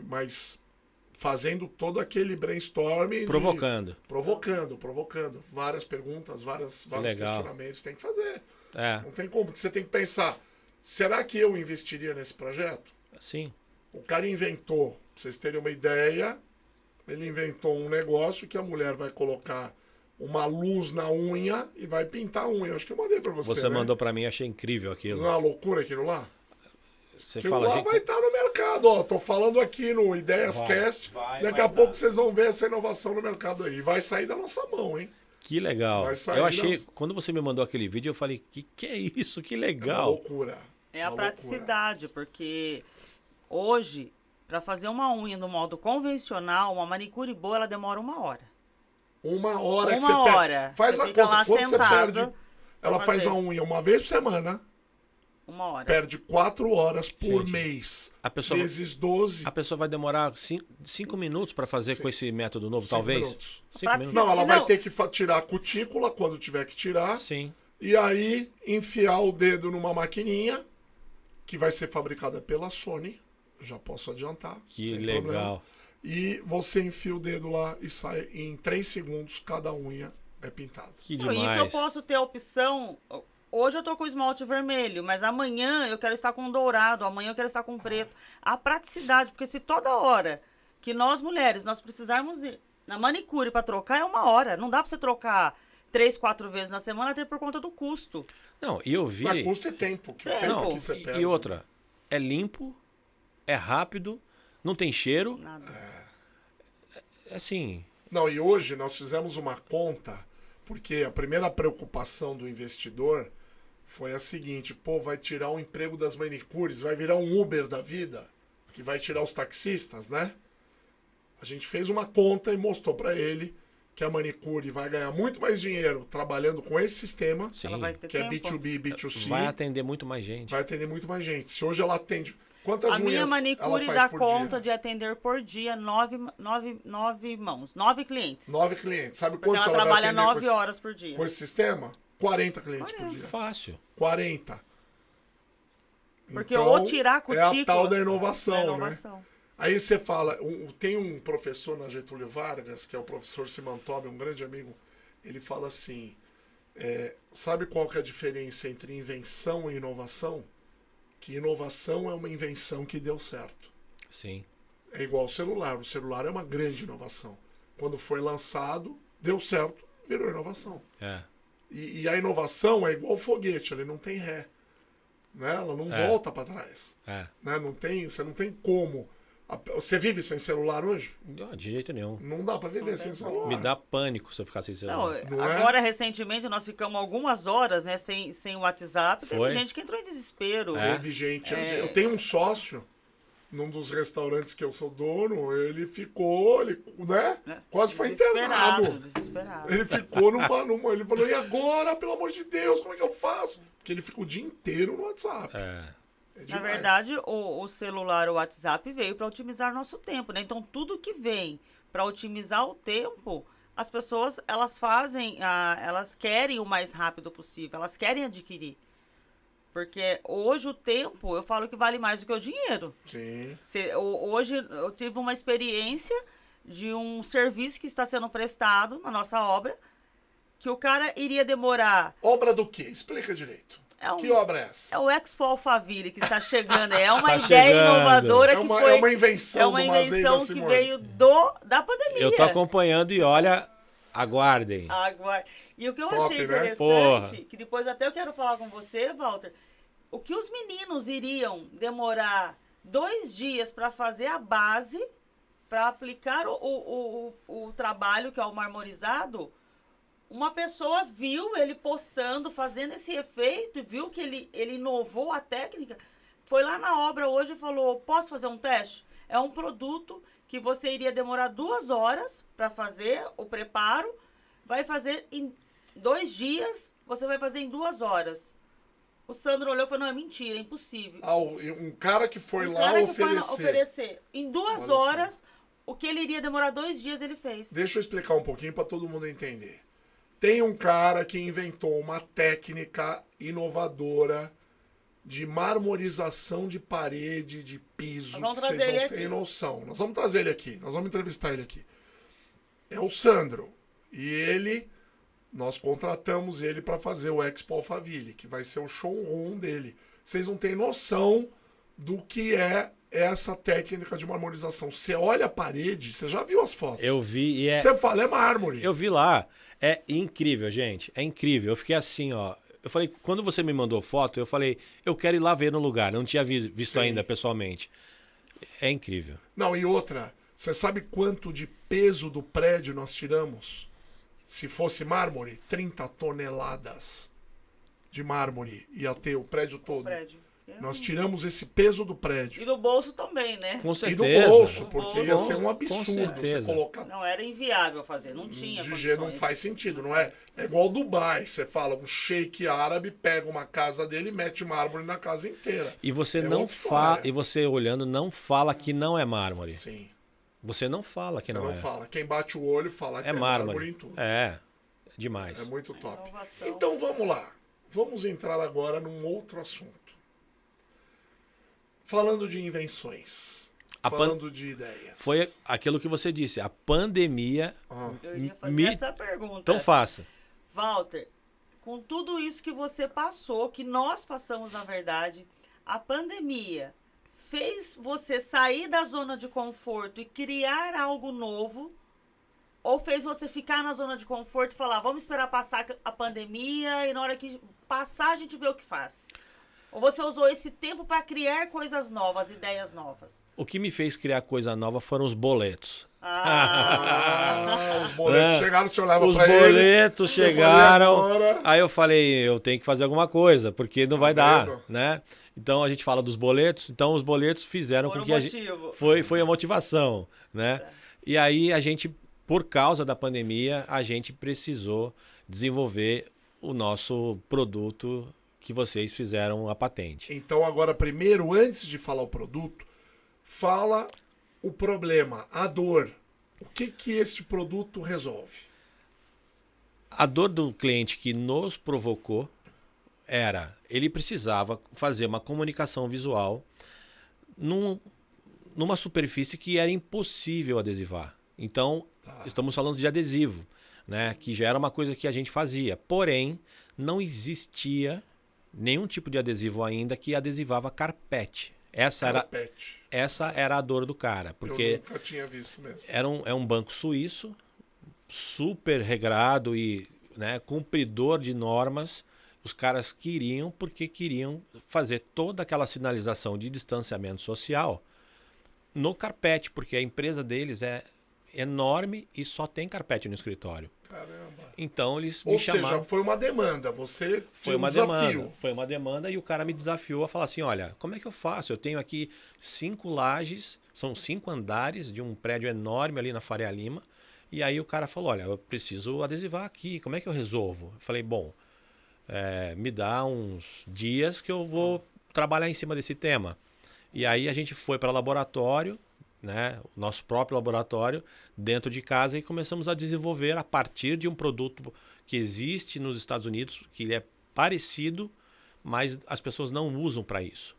Mas fazendo todo aquele brainstorming. Provocando. Provocando. Várias perguntas, vários questionamentos. Tem que fazer. Não tem como. Você tem que pensar, será que eu investiria nesse projeto? Sim. O cara inventou, pra vocês terem uma ideia, ele inventou um negócio que a mulher vai colocar uma luz na unha e vai pintar a unha. Acho que eu mandei pra você. Você mandou pra mim, achei incrível aquilo. Não é uma loucura aquilo lá? Você fala lá vai estar no mercado, ó. Tô falando aqui no Ideias Cast. Daqui a pouco vocês vão ver essa inovação no mercado aí. Vai sair da nossa mão, hein? Que legal. Vai sair Eu achei, das- quando você me mandou aquele vídeo, eu falei, que é isso? Que É uma legal. loucura. É a Uma praticidade, porque hoje, para fazer uma unha no modo convencional, uma manicure boa, ela demora 1 hora. Uma hora que Uma você hora. perde. Faz Você a fica conta. lá Quando você sentado perde. Ela pra faz fazer. a unha uma vez por semana. 1 hora. Perde 4 horas por Gente, mês. A pessoa, Vezes 12. a pessoa vai demorar 5 minutos para fazer Sim. com esse método novo, 5 talvez? minutos. 5 minutos? Não, ela vai Não. ter que tirar a cutícula quando tiver que tirar. Sim. E aí enfiar o dedo numa maquininha que vai ser fabricada pela Sony. Já posso adiantar. Que sem legal. problema. E você enfia o dedo lá e sai em 3 segundos cada unha é pintada. Que Não, demais. isso eu posso ter a opção. Hoje eu tô com esmalte vermelho, mas amanhã eu quero estar com dourado, amanhã eu quero estar com preto. A praticidade, porque se toda hora que nós mulheres, nós precisarmos ir na manicure para trocar, é 1 hora. Não dá para você trocar 3, 4 vezes na semana, até por conta do custo. Não, e eu vi... Mas custo e tempo. Que tempo Não, que você perde. e outra, é limpo, é rápido, não tem cheiro. Nada. É assim, Não, e hoje nós fizemos uma conta, porque a primeira preocupação do investidor foi a seguinte: pô, vai tirar o emprego das manicures, vai virar um Uber da vida, que vai tirar os taxistas, né? A gente fez uma conta e mostrou para ele que a manicure vai ganhar muito mais dinheiro trabalhando com esse sistema, sim, Ela vai ter que é tempo. B2B e B2C, vai atender muito mais gente. vai atender muito mais gente. Se hoje ela atende... Quantas A minha unhas manicure ela dá faz por conta dia? de atender por dia 9 mãos, 9 clientes. 9 clientes. Sabe Porque quantos ela ela vai trabalha atender 9 horas por dia. com esse sistema? 40 clientes por dia. Fácil. 40. Porque ou tirar a É a cutícula tal da da inovação, né? inovação. Aí você fala, tem um professor na Getúlio Vargas, que é o professor Simantobi, um grande amigo, ele fala assim, sabe qual que é a diferença entre invenção e inovação? Que inovação é uma invenção que deu certo. Sim. É igual o celular é uma grande inovação. Quando foi lançado, deu certo, virou inovação. É. E a inovação é igual foguete, ele não tem ré. Né? Ela não volta para trás. É. Né? Você não tem como. Você vive sem celular hoje? Não, de jeito nenhum. Não dá para viver Não sem tem celular. Me dá pânico se eu ficar sem Não, celular. Não é? agora, recentemente, nós ficamos algumas horas, né, sem o WhatsApp. Foi? Teve gente que entrou em desespero. É? Teve gente. Eu tenho um sócio num dos restaurantes que eu sou dono, ele ficou, né? Quase foi internado. Desesperado. Ele ficou numa. Ele falou, e agora, pelo amor de Deus, como é que eu faço? Porque ele fica o dia inteiro no WhatsApp. É. É Na demais. verdade, o celular, o WhatsApp veio para otimizar nosso tempo, né? Então, tudo que vem para otimizar o tempo, as pessoas, elas fazem, elas querem o mais rápido possível, elas querem adquirir. Porque hoje o tempo, eu falo que vale mais do que o dinheiro. Sim. Hoje eu tive uma experiência de um serviço que está sendo prestado na nossa obra, que o cara iria demorar... Obra do quê? Explica direito. Que obra é essa? É o Expo Alphaville que está chegando. É uma Tá ideia chegando. inovadora que foi... É uma invenção É uma do Mazei invenção da que Simone. veio da pandemia. Eu tô acompanhando e olha, aguardem. Agora, e o que eu Top, achei né? interessante, Porra. que depois até eu quero falar com você, Walter, o que os meninos iriam demorar 2 dias para fazer a base, para aplicar o trabalho, que é o marmorizado, uma pessoa viu ele postando, fazendo esse efeito, e viu que ele inovou a técnica, foi lá na obra hoje e falou, posso fazer um teste? É um produto que você iria demorar 2 horas para fazer o preparo, vai fazer em 2 dias, você vai fazer em 2 horas. O Sandro olhou e falou, não, é mentira, é impossível. Um cara que foi Um lá cara que foi oferecer. oferecer. Em 2 Olha só. horas, o que ele iria demorar 2 dias, ele fez. Deixa eu explicar um pouquinho para todo mundo entender. Tem um cara que inventou uma técnica inovadora de marmorização de parede, de piso, Nós vamos que vocês trazer não ele têm aqui. noção. Nós vamos trazer ele aqui, nós vamos entrevistar ele aqui. É o Sandro. E nós contratamos ele para fazer o Expo Alphaville, que vai ser o showroom dele. Vocês não têm noção do que é essa técnica de marmorização. Você olha a parede, você já viu as fotos. Eu vi e é... Você fala, é mármore. Eu vi lá. É incrível, gente. É incrível. Eu fiquei assim, ó. Eu falei, quando você me mandou foto, eu falei, eu quero ir lá ver no lugar. Não tinha visto Sim. ainda pessoalmente. É incrível. Não, e outra, você sabe quanto de peso do prédio nós tiramos? Se fosse mármore, 30 toneladas de mármore ia ter o prédio todo. Nós tiramos esse peso do prédio. E do bolso também, né? Com E certeza. do bolso, Do porque bolso. ia ser um Com absurdo você certeza. colocar. Não, era inviável fazer, não tinha De jeito não condições. faz sentido, não é? É igual Dubai. Você fala, um sheik árabe pega uma casa dele e mete mármore na casa inteira. E você É não outra fala, história. e você olhando não fala que não é mármore. Sim. Você não fala que Você não, não é. fala. Quem bate o olho fala que É é mármore mármore. em tudo. É, demais. É muito top. Inovação. Então vamos lá. Vamos entrar agora num outro assunto. Falando de invenções. Falando de ideias. Foi aquilo que você disse, a pandemia. Ah, Eu ia fazer Me- essa pergunta. Então faça. Walter, com tudo isso que você passou, que nós passamos na verdade, a pandemia fez você sair da zona de conforto e criar algo novo? Ou fez você ficar na zona de conforto e falar, vamos esperar passar a pandemia e na hora que passar a gente vê o que faz? Ou você usou esse tempo para criar coisas novas, ideias novas? O que me fez criar coisa nova foram os boletos. os boletos chegaram, você olhava Os pra eles. boletos você falou, chegaram. "E agora?" Aí eu falei, eu tenho que fazer alguma coisa, porque não vai dar, vendo? né? Então a gente fala dos boletos, então os boletos fizeram Por com um que a gente motivo. foi a motivação, né? E aí a gente, por causa da pandemia, a gente precisou desenvolver o nosso produto que vocês fizeram a patente. Então agora primeiro, antes de falar o produto, fala o problema, a dor. O que este produto resolve? A dor do cliente que nos provocou era, ele precisava fazer uma comunicação visual numa superfície que era impossível adesivar. Então, estamos falando de adesivo, né? Que já era uma coisa que a gente fazia. Porém, não existia nenhum tipo de adesivo ainda que adesivava carpete. Essa era a dor do cara, porque Eu nunca tinha visto mesmo. é um banco suíço, super regrado e, né, cumpridor de normas. Os caras queriam, porque queriam fazer toda aquela sinalização de distanciamento social no carpete, porque a empresa deles é enorme e só tem carpete no escritório. Caramba. Então eles Ou me seja, chamaram. foi uma demanda. Você Foi tinha um uma desafio. demanda. Foi uma demanda e o cara me desafiou a falar assim, olha, como é que eu faço? Eu tenho aqui 5 lajes, são 5 andares de um prédio enorme ali na Faria Lima. E aí o cara falou, olha, eu preciso adesivar aqui, como é que eu resolvo? Eu falei, bom, me dá uns dias que eu vou trabalhar em cima desse tema. E aí a gente foi para o laboratório, né, o nosso próprio laboratório, dentro de casa, e começamos a desenvolver a partir de um produto que existe nos Estados Unidos, que ele é parecido, mas as pessoas não usam para isso.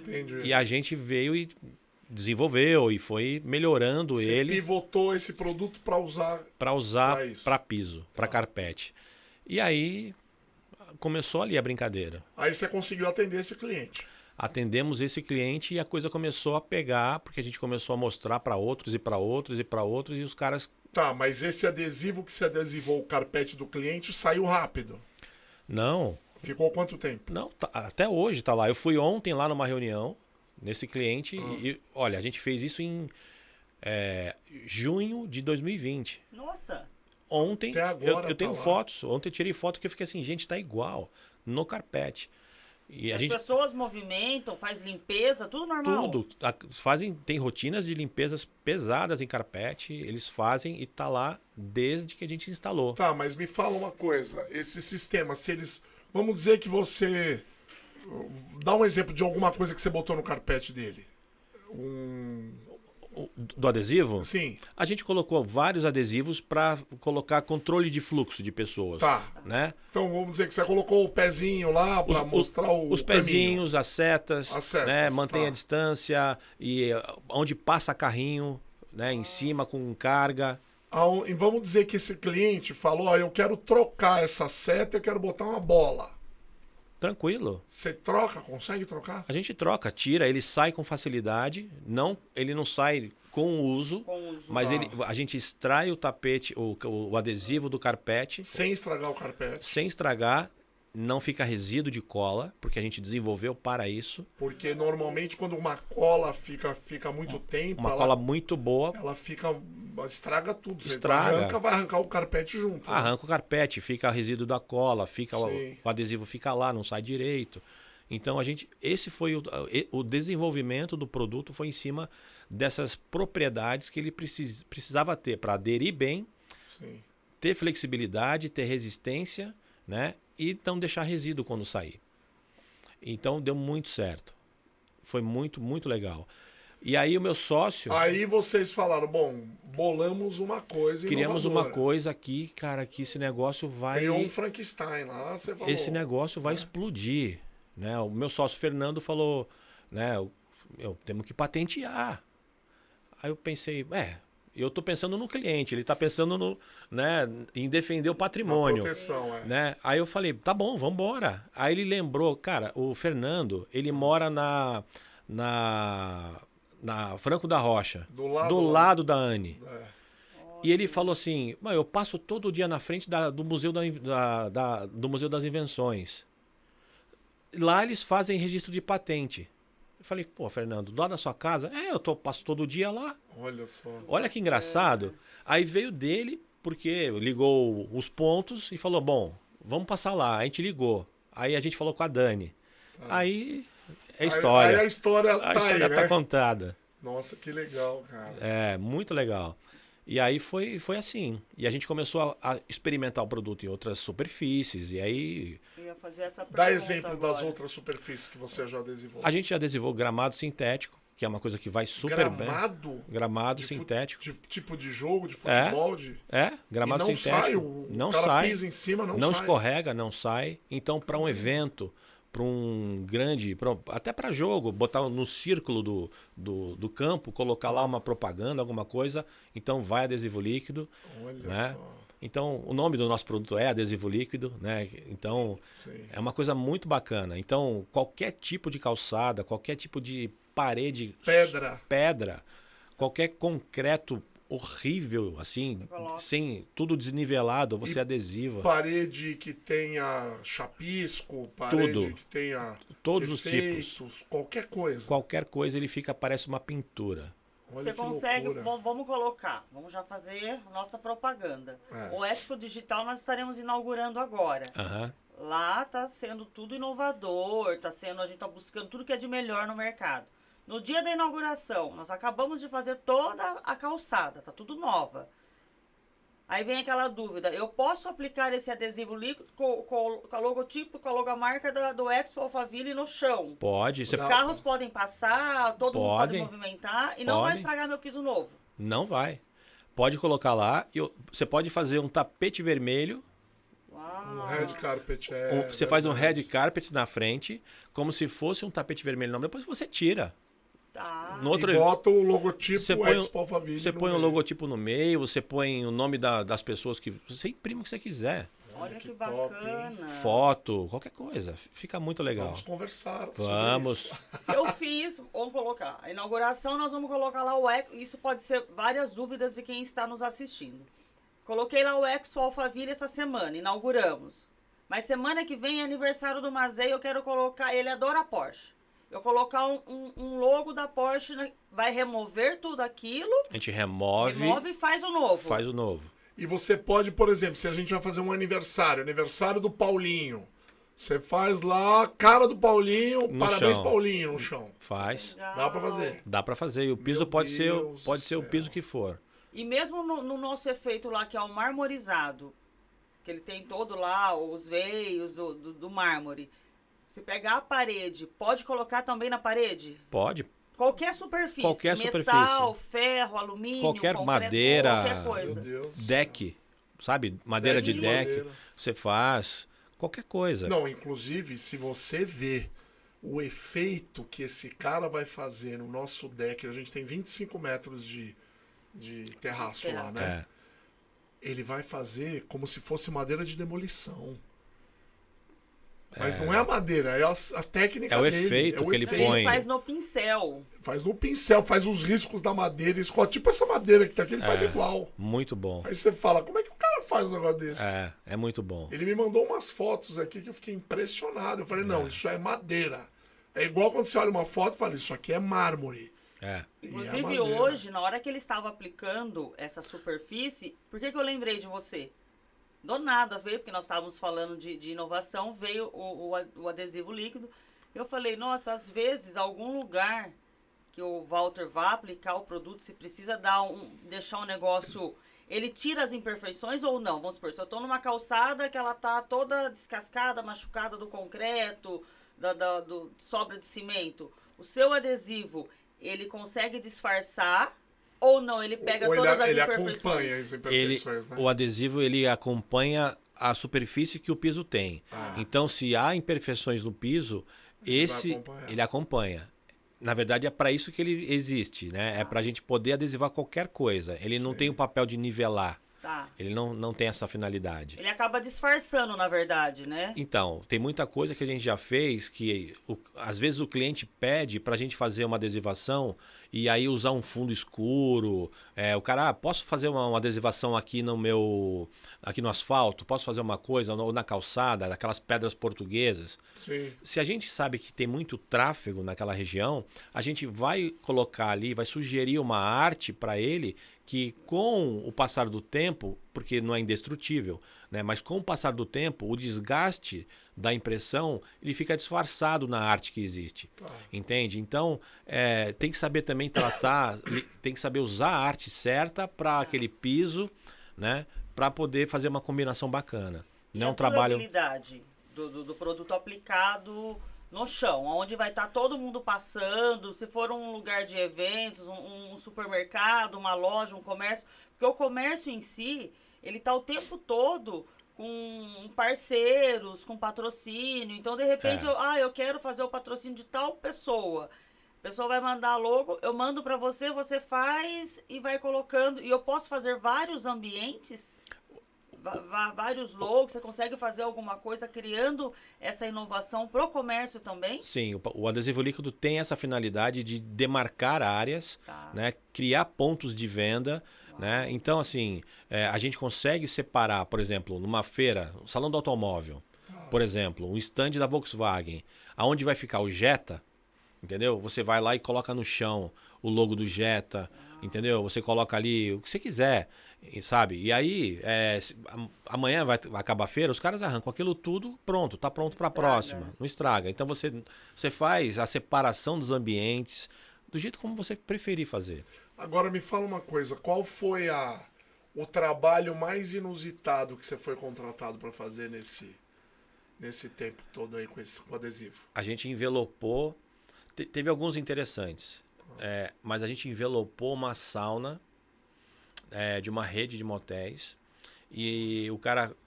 Entendi. E a gente veio e desenvolveu e foi melhorando Você ele pivotou esse produto para usar. para usar pra isso. para piso, para carpete. E aí começou ali a brincadeira. Aí você conseguiu atender esse cliente. Atendemos esse cliente e a coisa começou a pegar, porque a gente começou a mostrar para outros e para outros e para outros, e os caras... Tá, mas esse adesivo que você adesivou o carpete do cliente saiu rápido. Não, Ficou quanto tempo? não, até hoje tá lá. Eu fui ontem lá numa reunião, nesse cliente, e olha, a gente fez isso em junho de 2020. Nossa, Ontem, Até agora eu tenho tá lá. fotos, ontem eu tirei foto que eu fiquei assim, gente, tá igual, no carpete. E a as gente... pessoas movimentam, faz limpeza, tudo normal. Tudo. Tem rotinas de limpezas pesadas em carpete, eles fazem e tá lá desde que a gente instalou. Tá, mas me fala uma coisa. Esse sistema, se eles... Vamos dizer que você... Dá um exemplo de alguma coisa que você botou no carpete dele. Do adesivo? Sim, A gente colocou vários adesivos para colocar controle de fluxo de pessoas. tá. Né? Então vamos dizer que você colocou o pezinho lá para mostrar os o pezinhos, as setas, As setas, né? Mantém tá. a distância e onde passa carrinho, né? Em cima com carga. caminho. E vamos dizer que esse cliente falou, ó, eu quero trocar essa seta, eu quero botar uma bola. Tranquilo. Você troca? Consegue trocar? A gente troca, tira, ele sai com facilidade. Ele não sai com uso, Com uso. mas Ah. a gente extrai o tapete, o adesivo do carpete, Sem estragar o carpete. sem estragar, não fica resíduo de cola, porque a gente desenvolveu para isso. Porque normalmente quando uma cola fica muito tempo, Uma ela, cola muito boa, ela fica estraga tudo. Você Estraga. vai arrancar o carpete junto. Né? Arranca o carpete, fica resíduo da cola, Sim. o adesivo fica lá, não sai direito. Então esse foi o desenvolvimento do produto foi em cima dessas propriedades que ele precisava ter para aderir bem, Sim. ter flexibilidade, ter resistência, né? E não deixar resíduo quando sair. Então deu muito certo. Foi muito, muito legal. E aí o meu sócio... Aí vocês falaram, bom, bolamos uma coisa Criamos uma inovadora. coisa aqui, cara, que esse negócio vai... Criou um Frankenstein lá, você falou. Esse negócio vai explodir, né? O meu sócio Fernando falou, né? Temos que patentear. Aí eu pensei, eu tô pensando no cliente, ele tá pensando né, em defender o patrimônio. Proteção, Né? Aí eu falei, tá bom, vamos embora. Aí ele lembrou, cara, o Fernando, ele mora na Franco da Rocha, Do lado do lá. lado da Anne. É. E ele falou assim, eu passo todo dia na frente do Museu do Museu das Invenções. Lá eles fazem registro de patente. Eu falei, pô, Fernando, do lado da sua casa? Passo todo dia lá. Olha só. Olha que engraçado. Aí veio dele, porque ligou os pontos e falou, bom, vamos passar lá. A gente ligou. Aí a gente falou com a Dani. Aí é história. Aí a história A tá história aí, tá né? contada. Nossa, que legal, cara. É, muito legal. E aí foi assim. E a gente começou a experimentar o produto em outras superfícies. E aí Eu ia fazer essa Dá pergunta exemplo agora. das outras superfícies que você já adesivou. a gente já adesivou gramado sintético, que é uma coisa que vai super bem. Gramado? Gramado De sintético. tipo de jogo, de futebol, Gramado e não sintético. sai, o não cara sai. pisa em cima, não sai. Escorrega, não sai. Então, para um evento, para um grande, até para jogo, botar no círculo do campo, colocar lá uma propaganda, alguma coisa, então vai adesivo líquido, Olha né? só. Então, o nome do nosso produto é adesivo líquido, né? Então, Sim. é uma coisa muito bacana. Então, qualquer tipo de calçada, qualquer tipo de parede, pedra, qualquer concreto horrível, assim, sem tudo desnivelado, você adesiva. Parede que tenha chapisco, parede Tudo. que tenha Todos os efeitos, tipos. qualquer coisa. Qualquer coisa ele parece uma pintura. Olha Você que consegue, loucura. vamos colocar, vamos já fazer nossa propaganda. É. O Expo Digital nós estaremos inaugurando agora. Aham. Lá tá sendo tudo inovador, a gente tá buscando tudo que é de melhor no mercado. No dia da inauguração, nós acabamos de fazer toda a calçada, tá tudo nova. Aí vem aquela dúvida, eu posso aplicar esse adesivo líquido com a logotipo, com a logomarca do Expo Alphaville no chão? Pode. Os Você carros podem passar, todo mundo pode Pode. movimentar e não vai Pode. estragar meu piso novo. não vai. Pode colocar lá. Você pode fazer um tapete vermelho. Uau. Um red carpet Você faz um red carpet na frente, como se fosse um tapete vermelho. Não, depois você tira. Tá. No outro E bota o logotipo Você põe o- Expo Alphaville Você no põe o meio. logotipo no meio, você põe o nome das pessoas que... Você imprime o que você quiser. Olha que top, hein? bacana. Foto, qualquer coisa. Fica muito legal. Vamos conversar sobre Vamos. isso. Se eu fiz, vamos colocar. A inauguração, nós vamos colocar lá o Expo. Isso pode ser várias dúvidas de quem está nos assistindo. Coloquei lá o Expo Alphaville essa semana, inauguramos. Mas semana que vem é aniversário do Mazei, eu quero colocar. Ele adora Porsche. Eu colocar um logo da Porsche, vai remover tudo aquilo, A gente remove remove e faz o novo. faz o novo. E você pode, por exemplo, se a gente vai fazer um aniversário do Paulinho, você faz lá a cara do Paulinho, No parabéns chão. Paulinho, no chão. Faz. Legal. Dá pra fazer. Dá pra fazer. E o piso Meu pode ser Deus o do piso céu. que for. E mesmo no nosso efeito lá, que é o marmorizado, que ele tem todo lá, os veios do mármore. Se pegar a parede, pode colocar também na parede? Pode. Qualquer superfície. Qualquer Metal, ferro, alumínio, Qualquer concreto, madeira. qualquer Meu coisa. Deus. Deck, sabe? Madeira de Deck deck. madeira. Você faz. Qualquer coisa. Não, inclusive, se você vê o efeito que esse cara vai fazer no nosso deck, a gente tem 25 metros de terraço lá, né? É. Ele vai fazer como se fosse madeira de demolição. Mas não é a madeira, é a técnica É o dele. efeito que ele Ele põe. faz no pincel. Faz no pincel, faz os riscos da madeira, escolhe tipo essa madeira que tá aqui, ele faz igual. Muito bom. Aí você fala, como é que o cara faz um negócio desse? É muito bom. Ele me mandou umas fotos aqui que eu fiquei impressionado. Eu falei, não, isso é madeira. É igual quando você olha uma foto e fala, isso aqui é mármore. É. Inclusive, madeira. hoje, na hora que ele estava aplicando essa superfície, por que eu lembrei de você? Do nada veio, porque nós estávamos falando de inovação, veio o adesivo líquido. Eu falei, nossa, às vezes, algum lugar que o Walter vá aplicar o produto, se precisa deixar um negócio... Ele tira as imperfeições ou não? Vamos supor, se eu estou numa calçada que ela tá toda descascada, machucada do concreto, do sobra de cimento, o seu adesivo, ele consegue disfarçar ou não? Ele pega Ou todas as ele imperfeições? acompanha as imperfeições, né? O adesivo, ele acompanha a superfície que o piso tem. Então, se há imperfeições no piso, ele acompanha. Na verdade, é para isso que ele existe, né? É para a gente poder adesivar qualquer coisa. Ele não tem o papel de nivelar. Tá. Ele não tem essa finalidade. Ele acaba disfarçando, na verdade, né? Então, tem muita coisa que a gente já fez que às vezes o cliente pede para a gente fazer uma adesivação e aí usar um fundo escuro. O cara, posso fazer uma adesivação aqui no asfalto? Posso fazer uma coisa ou na calçada, daquelas pedras portuguesas? Sim. Se a gente sabe que tem muito tráfego naquela região, a gente vai colocar ali, vai sugerir uma arte para ele que com o passar do tempo, porque não é indestrutível, né? Mas com o passar do tempo, o desgaste da impressão, ele fica disfarçado na arte que existe. Entende? Então, tem que saber também tratar, tem que saber usar a arte certa para aquele piso, né? Para poder fazer uma combinação bacana. Não trabalho... durabilidade do produto aplicado no chão, onde vai estar todo mundo passando, se for um lugar de eventos, um supermercado, uma loja, um comércio, porque o comércio em si, ele está o tempo todo com parceiros, com patrocínio, então de repente eu quero fazer o patrocínio de tal pessoa, a pessoa vai mandar logo, eu mando para você, você faz e vai colocando, e eu posso fazer vários ambientes, vários logos, você consegue fazer alguma coisa criando essa inovação para o comércio também? Sim, o adesivo líquido tem essa finalidade de demarcar áreas, né, criar pontos de venda, né? Então, assim, a gente consegue separar, por exemplo, numa feira, um salão do automóvel, por exemplo, um stand da Volkswagen, aonde vai ficar o Jetta, entendeu? Você vai lá e coloca no chão o logo do Jetta, entendeu? Você coloca ali o que você quiser, sabe? E aí, amanhã vai acabar a feira, os caras arrancam aquilo tudo, pronto, tá pronto para a próxima, não estraga. Então você faz a separação dos ambientes do jeito como você preferir fazer. Agora me fala uma coisa, qual foi o trabalho mais inusitado que você foi contratado para fazer nesse tempo todo aí com o adesivo? A gente envelopou, teve alguns interessantes, mas a gente envelopou uma sauna de uma rede de motéis e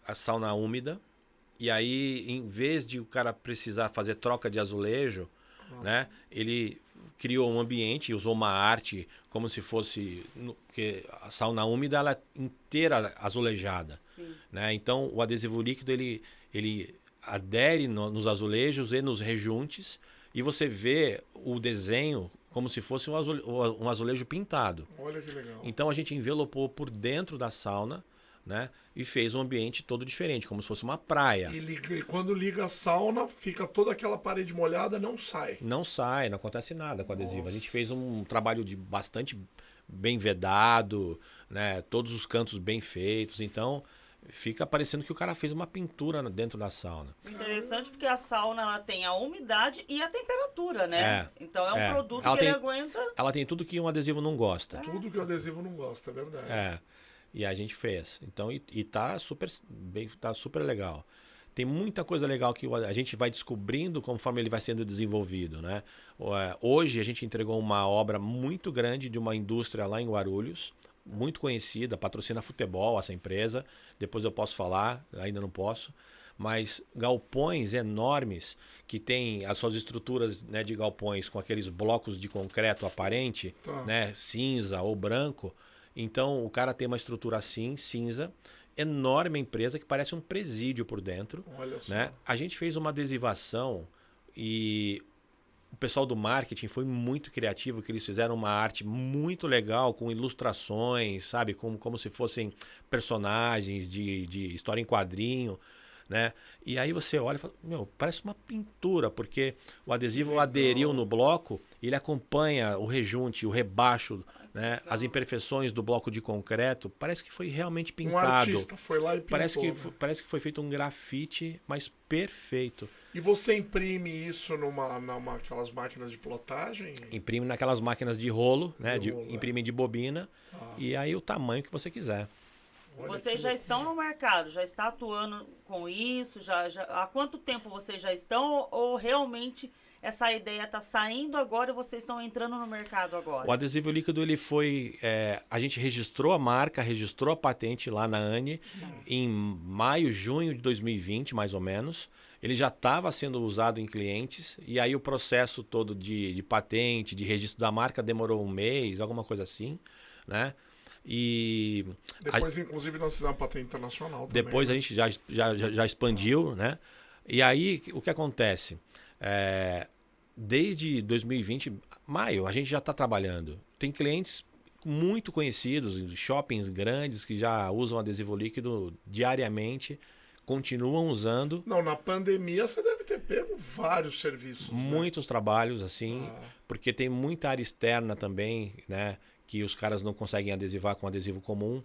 a sauna úmida, e aí em vez de o cara precisar fazer troca de azulejo, né, ele criou um ambiente, usou uma arte como se fosse, porque a sauna úmida ela é inteira azulejada, né? Então o adesivo líquido ele adere nos azulejos e nos rejuntes e você vê o desenho como se fosse um azulejo pintado. Olha que legal. Então a gente envelopou por dentro da sauna, né? E fez um ambiente todo diferente, como se fosse uma praia. E quando liga a sauna, fica toda aquela parede molhada, não sai. Não sai, não acontece nada com o adesivo. A gente fez um trabalho de bastante bem vedado, né? Todos os cantos bem feitos. Então fica parecendo que o cara fez uma pintura dentro da sauna. Interessante porque a sauna ela tem a umidade e a temperatura, né? Então é um produto que ele aguenta. Ela tem tudo que um adesivo não gosta. Tudo que o adesivo não gosta, é verdade. E a gente fez. Então, e tá super legal. Tem muita coisa legal que a gente vai descobrindo conforme ele vai sendo desenvolvido, né? Hoje a gente entregou uma obra muito grande de uma indústria lá em Guarulhos, muito conhecida, patrocina futebol essa empresa. Depois eu posso falar, ainda não posso. Mas galpões enormes que tem as suas estruturas, né, de galpões com aqueles blocos de concreto aparente, né, cinza ou branco. Então, o cara tem uma estrutura assim, cinza, enorme empresa que parece um presídio por dentro. Olha só. Né? A gente fez uma adesivação e o pessoal do marketing foi muito criativo, que eles fizeram uma arte muito legal, com ilustrações, sabe? Como se fossem personagens de história em quadrinho. né? E aí você olha e fala, meu, parece uma pintura, porque o adesivo aderiu no bloco e ele acompanha o rejunte, o rebaixo, né? As imperfeições do bloco de concreto, parece que foi realmente Um pintado. artista foi lá e pintou. Parece que foi feito um grafite, mas perfeito. E você imprime isso aquelas máquinas de plotagem? Imprime naquelas máquinas de rolo, né? rolo, Imprime de bobina, e aí o tamanho que você quiser. Olha Vocês que já estão no mercado, já está atuando com isso? Há quanto tempo vocês já estão? Ou realmente essa ideia está saindo agora e vocês estão entrando no mercado agora? O adesivo líquido, ele foi... a gente registrou a marca, registrou a patente lá na ANE em maio, junho de 2020, mais ou menos. Ele já estava sendo usado em clientes, e aí o processo todo de patente, de registro da marca demorou um mês, alguma coisa assim, né? E Depois, inclusive, nós fizemos uma patente internacional também. depois a gente já expandiu, né? E aí, o que acontece? Desde 2020, maio, a gente já está trabalhando. Tem clientes muito conhecidos, shoppings grandes que já usam adesivo líquido diariamente, continuam usando. Não, na pandemia você deve ter pego vários serviços. Muitos trabalhos, assim, porque tem muita área externa também, né? Que os caras não conseguem adesivar com adesivo comum.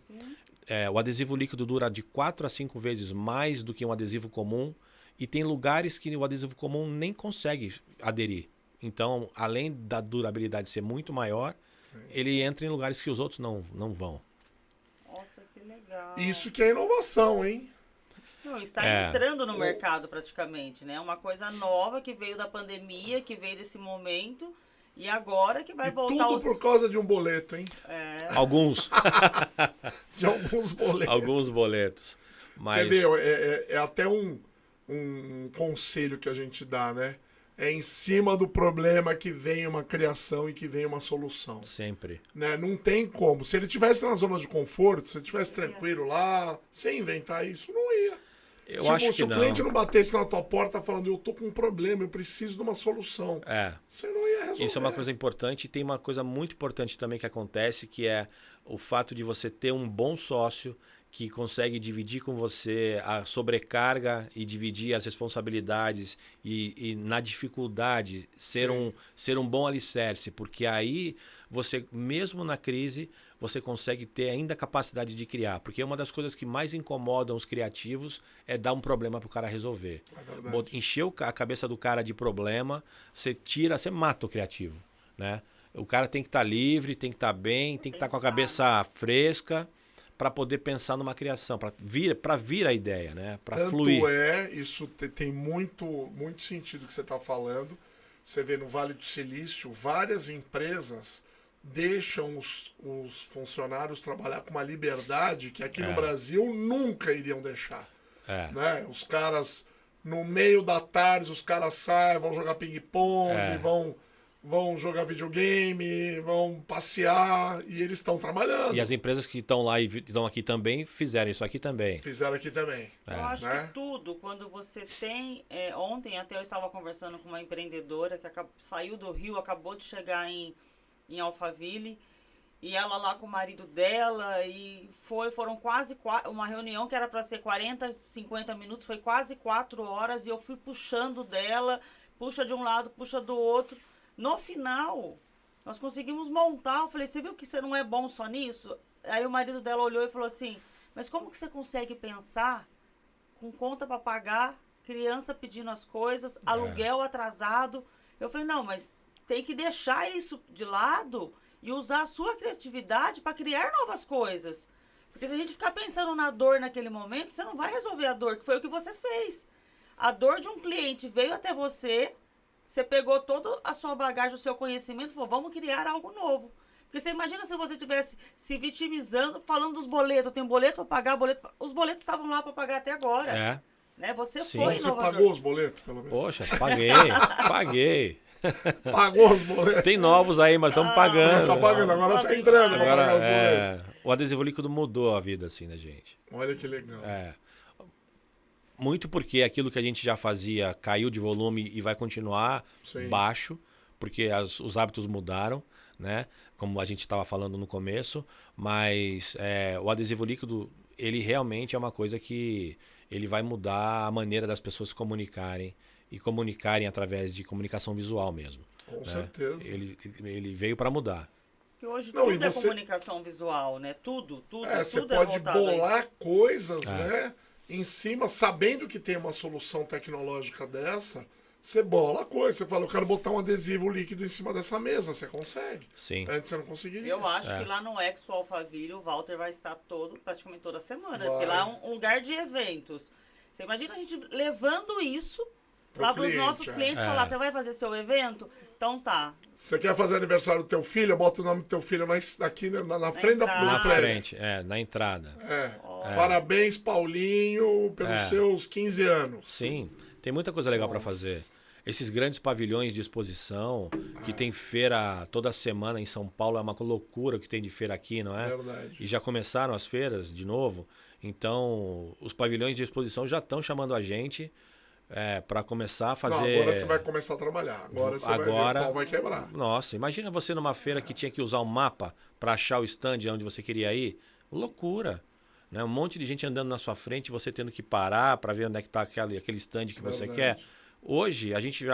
O adesivo líquido dura de 4 a 5 vezes mais do que um adesivo comum. E tem lugares que o adesivo comum nem consegue aderir. Então, além da durabilidade ser muito maior, ele entra em lugares que os outros não vão. Nossa, que legal. Isso que é inovação, hein? Não, está entrando no mercado praticamente, né? Uma coisa nova que veio da pandemia, que veio desse momento, e agora que vai voltar tudo por causa de um boleto, hein? Alguns. De alguns boletos. Alguns boletos. Mas... Você vê, é até um conselho que a gente dá, né? É em cima do problema que vem uma criação e que vem uma solução. Sempre. Né? Não tem como. Se ele estivesse na zona de conforto, se ele estivesse tranquilo lá, sem inventar isso, não ia. Se o cliente não batesse na tua porta falando, eu tô com um problema, eu preciso de uma solução. Você não ia resolver. Isso é uma coisa importante. E tem uma coisa muito importante também que acontece, que é o fato de você ter um bom sócio que consegue dividir com você a sobrecarga e dividir as responsabilidades e na dificuldade ser um bom alicerce, porque aí você, mesmo na crise, você consegue ter ainda a capacidade de criar, porque uma das coisas que mais incomodam os criativos é dar um problema para o cara resolver. Encher a cabeça do cara de problema, você mata o criativo, né? O cara tem que estar livre, tem que estar bem, tem que estar com a cabeça fresca, para poder pensar numa criação, para vir a ideia, né? Para fluir. Isso tem muito sentido que você está falando. Você vê no Vale do Silício, várias empresas deixam os funcionários trabalhar com uma liberdade que aqui no Brasil nunca iriam deixar. Né? Os caras, no meio da tarde, os caras saem, vão jogar ping-pong, vão jogar videogame, vão passear, e eles estão trabalhando. E as empresas que estão lá e estão aqui também fizeram isso aqui também. Fizeram aqui também. Eu acho que tudo, quando você tem... ontem até eu estava conversando com uma empreendedora que saiu do Rio, acabou de chegar em Alphaville, e ela lá com o marido dela, e foram quase uma reunião que era para ser 40, 50 minutos, foi quase 4 horas, e eu fui puxando dela, puxa de um lado, puxa do outro. No final, nós conseguimos montar. Eu falei, você viu que você não é bom só nisso? Aí o marido dela olhou e falou assim, mas como que você consegue pensar com conta para pagar, criança pedindo as coisas, aluguel atrasado? Eu falei, não, mas tem que deixar isso de lado e usar a sua criatividade para criar novas coisas. Porque se a gente ficar pensando na dor naquele momento, você não vai resolver a dor, que foi o que você fez. A dor de um cliente veio até você... Você pegou toda a sua bagagem, o seu conhecimento e falou, vamos criar algo novo. Porque você imagina se você estivesse se vitimizando, falando dos boletos. Eu tenho boleto para pagar, os boletos estavam lá para pagar até agora. Né? Você foi inovador. Você pagou os boletos, pelo menos? Poxa, paguei. Pagou os boletos? Tem novos aí, mas estamos pagando. Tá pagando, agora tá entrando. Agora, o adesivo líquido mudou a vida assim da gente. Olha que legal. Muito porque aquilo que a gente já fazia caiu de volume e vai continuar baixo, porque os hábitos mudaram, né? Como a gente estava falando no começo, mas o adesivo líquido, ele realmente é uma coisa que ele vai mudar a maneira das pessoas se comunicarem e comunicarem através de comunicação visual mesmo. Com né? certeza. Ele veio para mudar. Que hoje Não, tudo e é você- comunicação visual, né? Tudo Você tudo é pode voltado a isso. bolar coisas, É. né? Em cima, sabendo que tem uma solução tecnológica dessa, você bola a coisa. Você fala, eu quero botar um adesivo líquido em cima dessa mesa. Você consegue. Sim. Antes você não conseguiria. Eu acho É. que lá no Expo Alphaville o Walter vai estar praticamente toda semana. Vai. Porque lá é um lugar de eventos. Você imagina a gente levando isso Pro lá para os cliente, nossos é. clientes É. falar, você vai fazer seu evento? Então tá. Você quer fazer aniversário do teu filho? Bota o nome do teu filho aqui na frente entrada. do Na prédio. frente, na entrada. É. Parabéns, Paulinho, pelos É. seus 15 anos. Sim, tem muita coisa legal para fazer. Esses grandes pavilhões de exposição, que tem feira toda semana em São Paulo, é uma loucura que tem de feira aqui, não é? Verdade. E já começaram as feiras de novo. Então, os pavilhões de exposição já estão chamando a gente para começar a Não, fazer. agora você vai começar a trabalhar. Agora você vai ver, o pau vai quebrar. Nossa, imagina você numa feira que tinha que usar um mapa para achar o stand onde você queria ir. Loucura. Né? Um monte de gente andando na sua frente, você tendo que parar para ver onde é que está aquele stand que você Verdade. quer. Hoje, a gente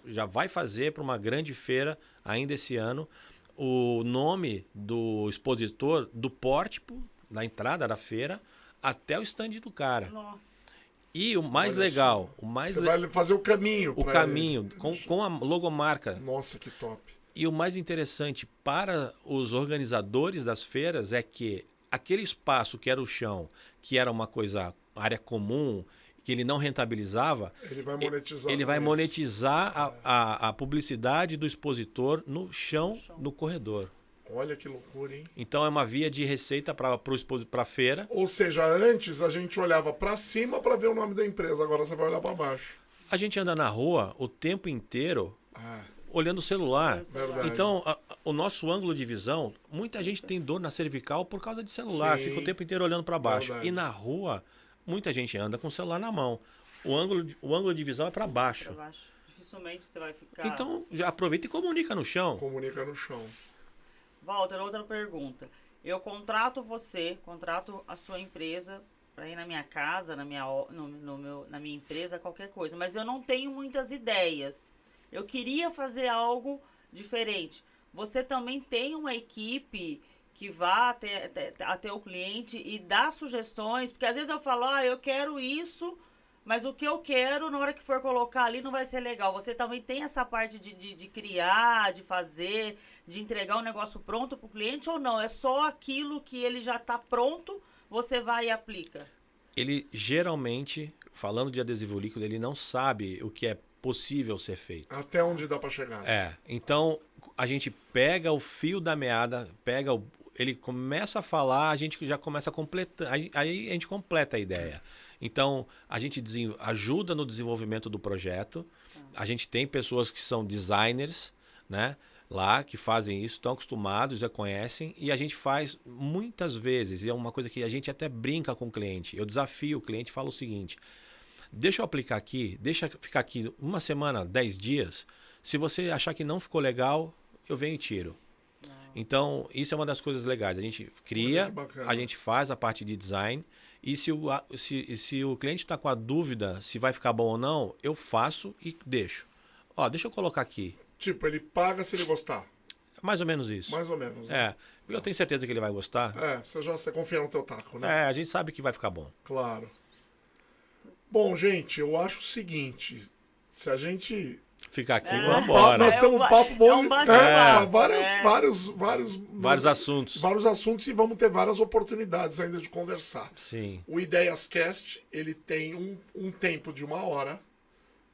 já vai fazer para uma grande feira, ainda esse ano, o nome do expositor, do pórtico, na entrada da feira, até o stand do cara. Nossa. E o mais Olha legal, só. o mais Você vai fazer o caminho. o pra caminho ele. com a logomarca. Nossa, que top. E o mais interessante para os organizadores das feiras é que aquele espaço que era o chão, que era uma área comum, que ele não rentabilizava, Ele vai monetizar. ele vai isso. monetizar a publicidade do expositor no chão, no corredor. Olha que loucura, hein? Então é uma via de receita para a feira. Ou seja, antes a gente olhava pra cima pra ver o nome da empresa, agora você vai olhar pra baixo. A gente anda na rua o tempo inteiro olhando o celular. Verdade. Então, o nosso ângulo de visão, muita gente tem dor na cervical por causa de celular, Sim. fica o tempo inteiro olhando para baixo. Verdade. E na rua, muita gente anda com o celular na mão. O ângulo de visão é para baixo. Pra baixo. Dificilmente você vai ficar. Então, já aproveita e comunica no chão. Comunica no chão. Walter, outra pergunta. Eu contrato a sua empresa para ir na minha casa, na minha empresa, qualquer coisa, mas eu não tenho muitas ideias. Eu queria fazer algo diferente. Você também tem uma equipe que vá até o cliente e dá sugestões, porque às vezes eu falo, eu quero isso, mas o que eu quero, na hora que for colocar ali, não vai ser legal. Você também tem essa parte de criar, de fazer, de entregar um negócio pronto para o cliente ou não? É só aquilo que ele já está pronto, você vai e aplica? Ele geralmente, falando de adesivo líquido, ele não sabe o que é possível ser feito. Até onde dá pra chegar. Então a gente pega o fio da meada, ele começa a falar, a gente já começa a completar, aí a gente completa a ideia. Então a gente ajuda no desenvolvimento do projeto, a gente tem pessoas que são designers, né, lá, que fazem isso, estão acostumados, já conhecem, e a gente faz muitas vezes, e é uma coisa que a gente até brinca com o cliente, eu desafio o cliente e falo o seguinte: deixa eu aplicar aqui, deixa ficar aqui uma semana, 10 dias. Se você achar que não ficou legal, eu venho e tiro. Então, isso é uma das coisas legais. A gente cria, bacana. a gente faz a parte de design. E se o cliente está com a dúvida se vai ficar bom ou não, eu faço e deixo. Deixa eu colocar aqui. Tipo, ele paga se ele gostar. Mais ou menos isso. Mais ou menos. Né? Eu tenho certeza que ele vai gostar. Você confia no teu taco, né? A gente sabe que vai ficar bom. Claro. Bom, gente, eu acho o seguinte. Se a gente... Ficar aqui, Nós vamos embora. temos um papo bom. é um bate-papo, Vários assuntos. Vários assuntos e vamos ter várias oportunidades ainda de conversar. Sim. O Ideias Cast, ele tem um tempo de 1 hora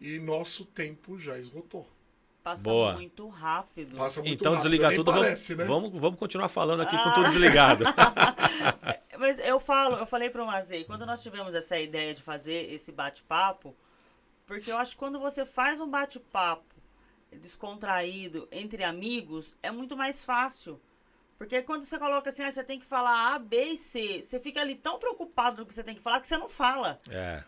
e nosso tempo já esgotou. Passa Boa. muito rápido. Passa muito Então rápido, desliga nem tudo, parece, né? vamos continuar falando aqui com tudo desligado. Mas eu falei para o Mazei, quando nós tivemos essa ideia de fazer esse bate-papo, porque eu acho que quando você faz um bate-papo descontraído entre amigos, é muito mais fácil. Porque quando você coloca assim, você tem que falar A, B e C, você fica ali tão preocupado do que você tem que falar que você não fala.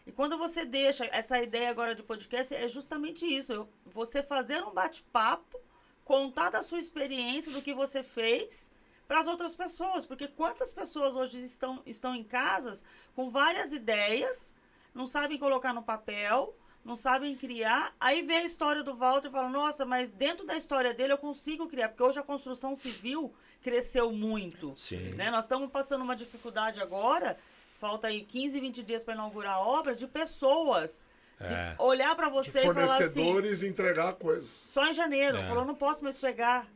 E quando você deixa essa ideia agora de podcast, é justamente isso. Você fazer um bate-papo, contar da sua experiência, do que você fez para as outras pessoas. Porque quantas pessoas hoje estão em casas com várias ideias, não sabem colocar no papel, não sabem criar. Aí vê a história do Walter e fala, nossa, mas dentro da história dele eu consigo criar, porque hoje a construção civil cresceu muito. Sim. Né? Nós estamos passando uma dificuldade agora, falta aí 15, 20 dias para inaugurar a obra, de pessoas. De olhar para você e falar assim... fornecedores entregar coisas. Só em janeiro. Falou, não posso mais pegar.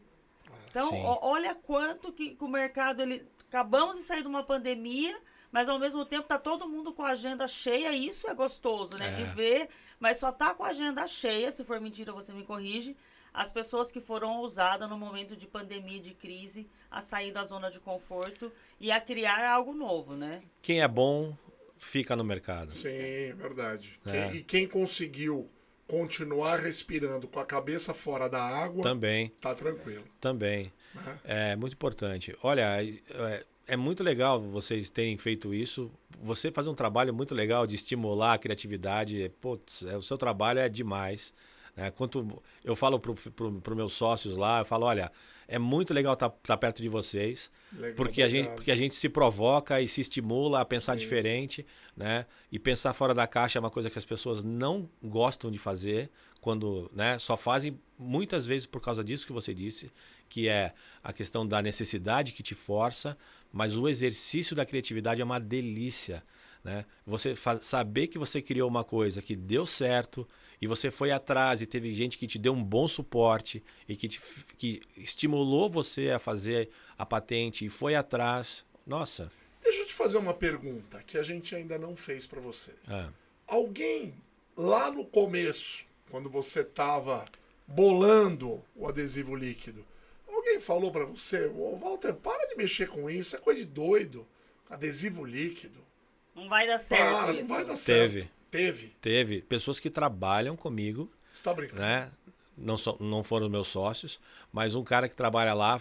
Então, olha quanto que o mercado... Acabamos de sair de uma pandemia, mas ao mesmo tempo tá todo mundo com a agenda cheia. Isso é gostoso, né? De ver. Mas só tá com a agenda cheia, se for mentira você me corrige, as pessoas que foram ousadas no momento de pandemia, de crise, a sair da zona de conforto e a criar algo novo, né? Quem é bom fica no mercado. Sim, é verdade. E quem conseguiu continuar respirando com a cabeça fora da água, também tá tranquilo. Também. É muito importante. Olha, é muito legal vocês terem feito isso. Você faz um trabalho muito legal de estimular a criatividade. Putz, o seu trabalho é demais. Né? Quanto eu falo para meus sócios lá, eu falo, olha, é muito legal estar perto de vocês, Legal, porque a gente se provoca e se estimula a pensar diferente, né? E pensar fora da caixa é uma coisa que as pessoas não gostam de fazer, quando, né, só fazem muitas vezes por causa disso que você disse, que é a questão da necessidade que te força, mas o exercício da criatividade é uma delícia, né? Você saber que você criou uma coisa que deu certo e você foi atrás e teve gente que te deu um bom suporte e que estimulou você a fazer a patente e foi atrás. Nossa. Deixa eu te fazer uma pergunta que a gente ainda não fez para você. Alguém lá no começo, quando você estava bolando o adesivo líquido, alguém falou para você, ô Walter, para de mexer com isso, é coisa de doido, adesivo líquido. Não vai dar certo isso. Não vai dar certo. Teve pessoas que trabalham comigo. Você tá brincando? Né? Não foram meus sócios, mas um cara que trabalha lá,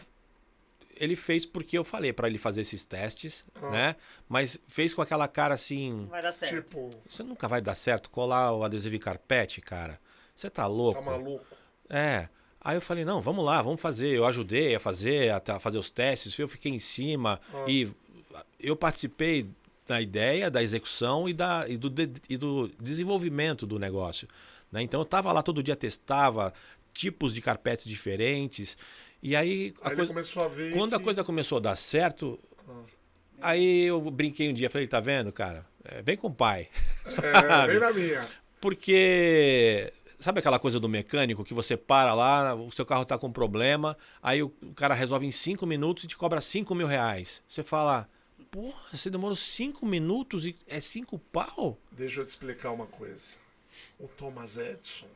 ele fez porque eu falei para ele fazer esses testes, né? Mas fez com aquela cara assim... Não vai dar certo. Tipo... Você nunca vai dar certo colar o adesivo em carpete, cara? Você tá louco? Tá maluco? Aí eu falei, não, vamos lá, vamos fazer. Eu ajudei a fazer os testes, eu fiquei em cima e eu participei da ideia, da execução e do desenvolvimento do negócio. Né? Então eu estava lá todo dia, testava tipos de carpetes diferentes. E aí, começou a ver quando a coisa começou a dar certo, aí eu brinquei um dia, falei, tá vendo, cara? Vem com o pai. Vem na minha. Porque... Sabe aquela coisa do mecânico que você para lá, o seu carro tá com problema, aí o cara resolve em 5 minutos e te cobra R$5.000. Você fala, porra, você demorou 5 minutos e é 5 pau? Deixa eu te explicar uma coisa. O Thomas Edison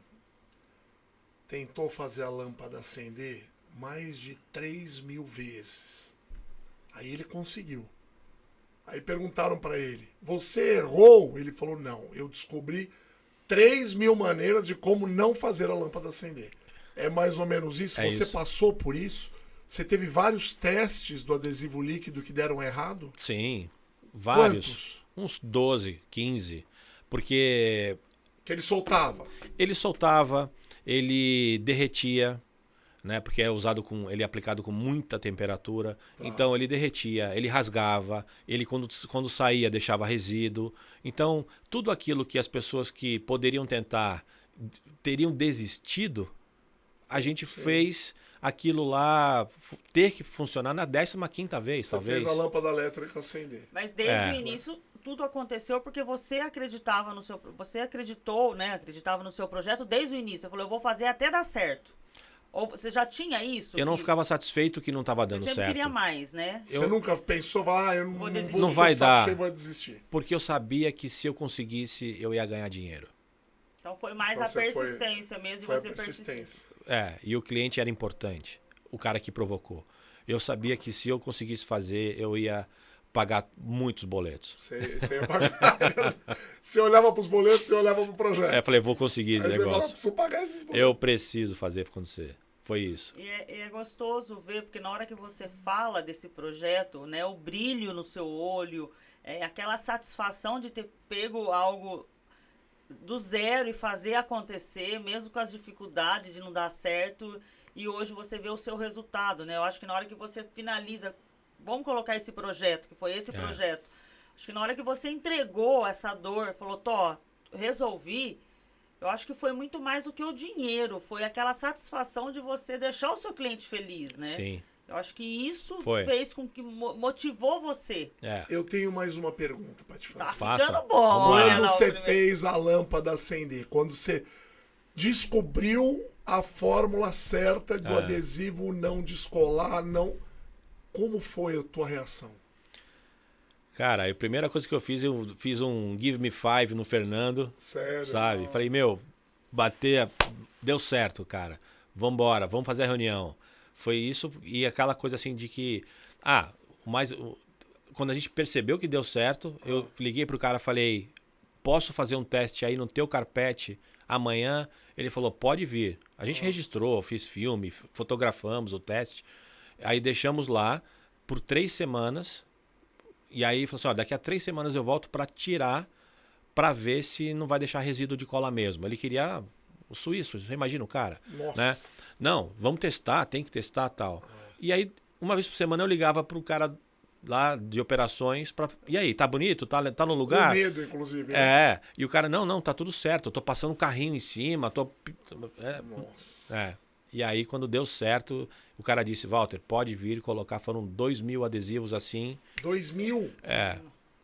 tentou fazer a lâmpada acender mais de 3.000 vezes. Aí ele conseguiu. Aí perguntaram para ele, você errou? Ele falou, não, eu descobri 3.000 maneiras de como não fazer a lâmpada acender. É mais ou menos isso? Você passou por isso? Você teve vários testes do adesivo líquido que deram errado? Sim, vários. Quantos? Uns 12, 15. Porque... Que ele soltava? Ele soltava, ele derretia, né? Porque ele é aplicado com muita temperatura. Então ele derretia, ele rasgava, ele quando saía deixava resíduo. Então tudo aquilo que as pessoas que poderiam tentar teriam desistido, a gente fez aquilo lá ter que funcionar na 15ª vez, talvez. Fez a lâmpada elétrica acender. Mas desde o início tudo aconteceu porque você acreditava acreditava no seu projeto desde o início. Você falou, eu vou fazer até dar certo. Ou você já tinha isso? Eu não ficava satisfeito que não estava dando certo. Você sempre queria mais, né? Você nunca pensou, eu não vou desistir. Não vai dar. Vou desistir. Porque eu sabia que se eu conseguisse, eu ia ganhar dinheiro. Então foi mais a persistência mesmo de você persistir. E o cliente era importante. O cara que provocou. Eu sabia que se eu conseguisse fazer, eu ia pagar muitos boletos. Você ia pagar. Você olhava para os boletos e olhava para o projeto. Eu falei, vou conseguir esse negócio. Eu preciso pagar esses boletos. Eu preciso fazer acontecer. Foi isso. E é gostoso ver, porque na hora que você fala desse projeto, né, o brilho no seu olho, aquela satisfação de ter pego algo do zero e fazer acontecer, mesmo com as dificuldades de não dar certo, e hoje você vê o seu resultado, né? Eu acho que na hora que você finaliza, vamos colocar esse projeto, que foi esse projeto, Acho que na hora que você entregou essa dor, falou, Tó, resolvi, eu acho que foi muito mais do que o dinheiro. Foi aquela satisfação de você deixar o seu cliente feliz, né? Sim. Eu acho que isso Foi. fez com que motivou você. Eu tenho mais uma pergunta pra te fazer. Tá Faça. ficando bom. Vamos lá. Quando Não, você primeiro. fez a lâmpada acender, quando você descobriu a fórmula certa do adesivo não descolar, não... Como foi a tua reação? Cara, a primeira coisa que eu fiz um Give Me Five no Fernando, Sério? sabe? Falei, deu certo, cara. Vambora, vamos fazer a reunião. Foi isso e aquela coisa assim de que, quando a gente percebeu que deu certo, eu liguei pro cara e falei, posso fazer um teste aí no teu carpete amanhã? Ele falou, pode vir. A gente registrou, fiz filme, fotografamos o teste. Aí deixamos lá por 3 semanas. E aí falou assim, daqui a 3 semanas eu volto para tirar, para ver se não vai deixar resíduo de cola mesmo. Ele queria o suíço, você imagina o cara? Nossa. Né? Não, vamos testar, tem que testar tal. E aí, uma vez por semana eu ligava pro cara lá de operações, e aí, tá bonito? Tá no lugar? Com medo, inclusive. Né? É, e o cara, não, tá tudo certo, eu tô passando um carrinho em cima, Nossa. E aí, quando deu certo, o cara disse, Walter, pode vir colocar, foram 2.000 adesivos assim. 2.000? É.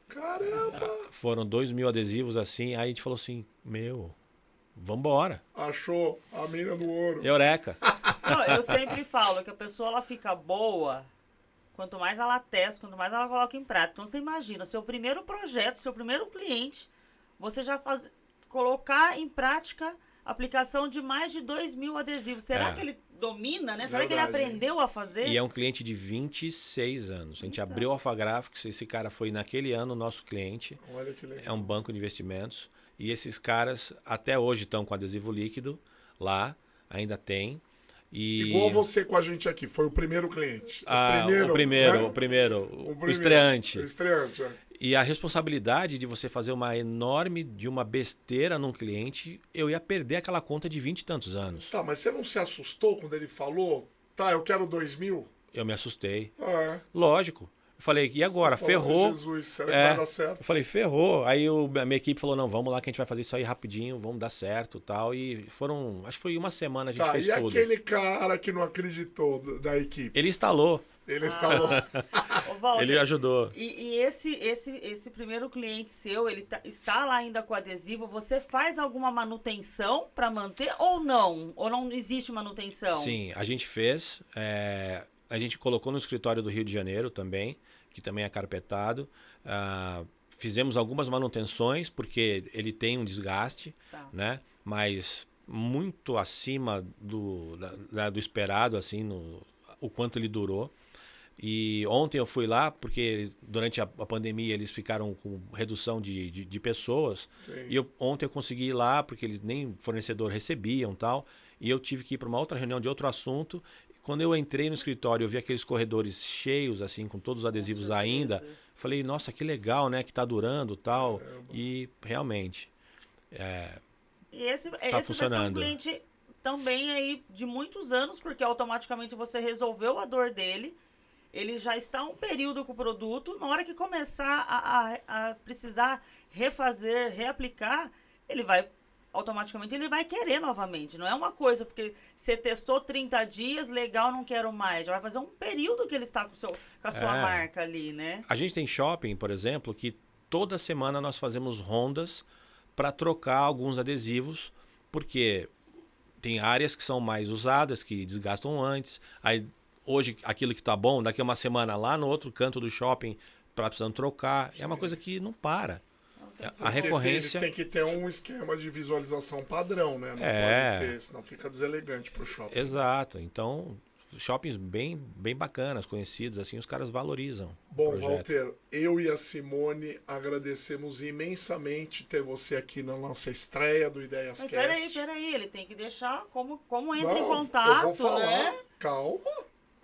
Caramba! Foram 2.000 adesivos assim, aí a gente falou assim, vambora. Achou a mina do ouro. Eureka. Não, eu sempre falo que a pessoa ela fica boa quanto mais ela testa, quanto mais ela coloca em prática. Então você imagina, seu primeiro projeto, seu primeiro cliente, você já colocar em prática a aplicação de mais de 2.000 adesivos. Será que ele domina, né? Será que ele Verdade. aprendeu a fazer? E é um cliente de 26 anos. A gente abriu a Alphagraphics, esse cara foi naquele ano nosso cliente. Olha que legal. É um banco de investimentos. E esses caras até hoje estão com adesivo líquido lá, ainda tem. E... Igual você com a gente aqui, foi o primeiro cliente. O primeiro, o estreante. O estreante, E a responsabilidade de você fazer uma besteira num cliente, eu ia perder aquela conta de 20 e tantos anos. Tá, mas você não se assustou quando ele falou, eu quero 2.000? Eu me assustei. É. Lógico. Eu falei, e agora? Você falou, Ferrou. Jesus, será que vai dar certo? Eu falei, ferrou. Aí a minha equipe falou, não, vamos lá que a gente vai fazer isso aí rapidinho, vamos dar certo e tal. E acho que foi uma semana a gente fez e tudo. aquele cara que não acreditou da equipe? Ele instalou, Ele instalou. Ô, Walter, ele ajudou. E esse primeiro cliente seu, ele está lá ainda com adesivo, você faz alguma manutenção para manter ou não? Ou não existe manutenção? Sim, a gente fez. A gente colocou no escritório do Rio de Janeiro também, que também é carpetado. Fizemos algumas manutenções, porque ele tem um desgaste, né? Mas muito acima do esperado, assim, o quanto ele durou. E ontem eu fui lá, porque durante a pandemia eles ficaram com redução de pessoas. Sim. E ontem eu consegui ir lá, porque eles nem fornecedor recebiam e tal. E eu tive que ir para uma outra reunião de outro assunto. Quando eu entrei no escritório, eu vi aqueles corredores cheios, assim, com todos os adesivos ainda. Falei, nossa, que legal, né? Que tá durando e tal. Caramba. E realmente, E esse tá vai ser um funcionando. cliente também aí de muitos anos, porque automaticamente você resolveu a dor dele. Ele já está um período com o produto. Na hora que começar a precisar refazer, reaplicar, automaticamente ele vai querer novamente. Não é uma coisa, porque você testou 30 dias, legal, não quero mais. Já vai fazer um período que ele está com a sua marca ali, né? A gente tem shopping, por exemplo, que toda semana nós fazemos rondas para trocar alguns adesivos, porque tem áreas que são mais usadas, que desgastam antes. Aí hoje aquilo que tá bom, daqui a uma semana lá no outro canto do shopping tá precisando trocar. É uma coisa que não para. A recorrência... Tem que ter um esquema de visualização padrão, né? Não pode ter, senão fica deselegante pro shopping. Exato. Então, shoppings bem bacanas, conhecidos, assim, os caras valorizam. Bom, Walter, eu e a Simone agradecemos imensamente ter você aqui na nossa estreia do Ideias Mas Cast. peraí, ele tem que deixar como entra em contato, eu vou falar. né? Calma.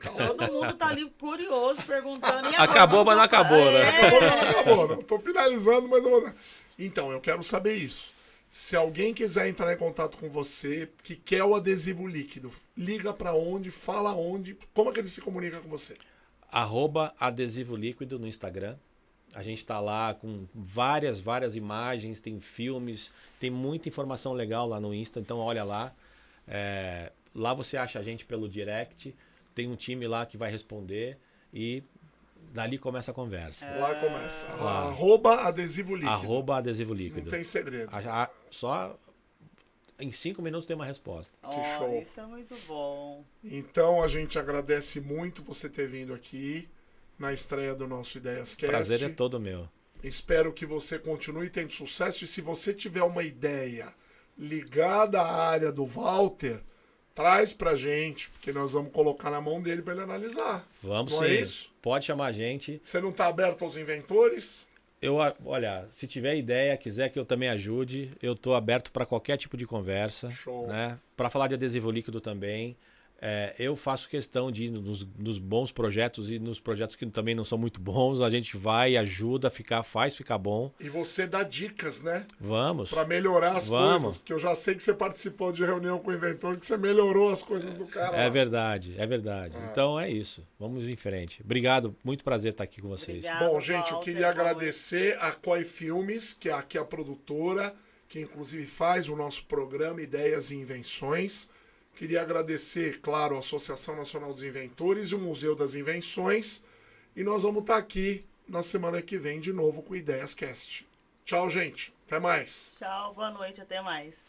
Todo mundo tá ali curioso, perguntando. E agora, Acabou, mas não acabou, né? Acabou, mas não acabou. Não. Tô finalizando, mas eu vou... Então, eu quero saber isso. Se alguém quiser entrar em contato com você, que quer o adesivo líquido, liga pra onde, fala onde, como é que ele se comunica com você? @adesivo líquido no Instagram. A gente está lá com várias imagens, tem filmes, tem muita informação legal lá no Insta, então olha lá. Lá você acha a gente pelo direct, tem um time lá que vai responder e dali começa a conversa. Lá começa. Lá. @adesivo líquido. @adesivo líquido. Não tem segredo. Só em 5 minutos tem uma resposta. Que show. Isso é muito bom. Então a gente agradece muito você ter vindo aqui na estreia do nosso Ideias Cast. Prazer é todo meu. Espero que você continue tendo sucesso e se você tiver uma ideia ligada à área do Walter, traz pra gente, porque nós vamos colocar na mão dele para ele analisar. Vamos Não sim. é isso? Pode chamar a gente. Você não tá aberto aos inventores? Olha, se tiver ideia, quiser que eu também ajude, eu tô aberto para qualquer tipo de conversa. Show. Né? Para falar de adesivo líquido também. Eu faço questão de ir nos bons projetos e nos projetos que também não são muito bons. A gente vai, ajuda, faz ficar bom. E você dá dicas, né? Vamos. Pra melhorar as Vamos. coisas. Porque eu já sei que você participou de reunião com o inventor, que você melhorou as coisas do cara. É lá. verdade, é verdade. Então é isso. Vamos em frente. Obrigado, muito prazer estar aqui com vocês. Obrigada. Bom, gente, eu Walter, queria boa agradecer a Coi Filmes, que é aqui a produtora, que inclusive faz o nosso programa Ideias e Invenções. Queria agradecer, claro, a Associação Nacional dos Inventores e o Museu das Invenções. E nós vamos estar aqui na semana que vem de novo com o Ideias Cast. Tchau, gente. Até mais. Tchau, boa noite, até mais.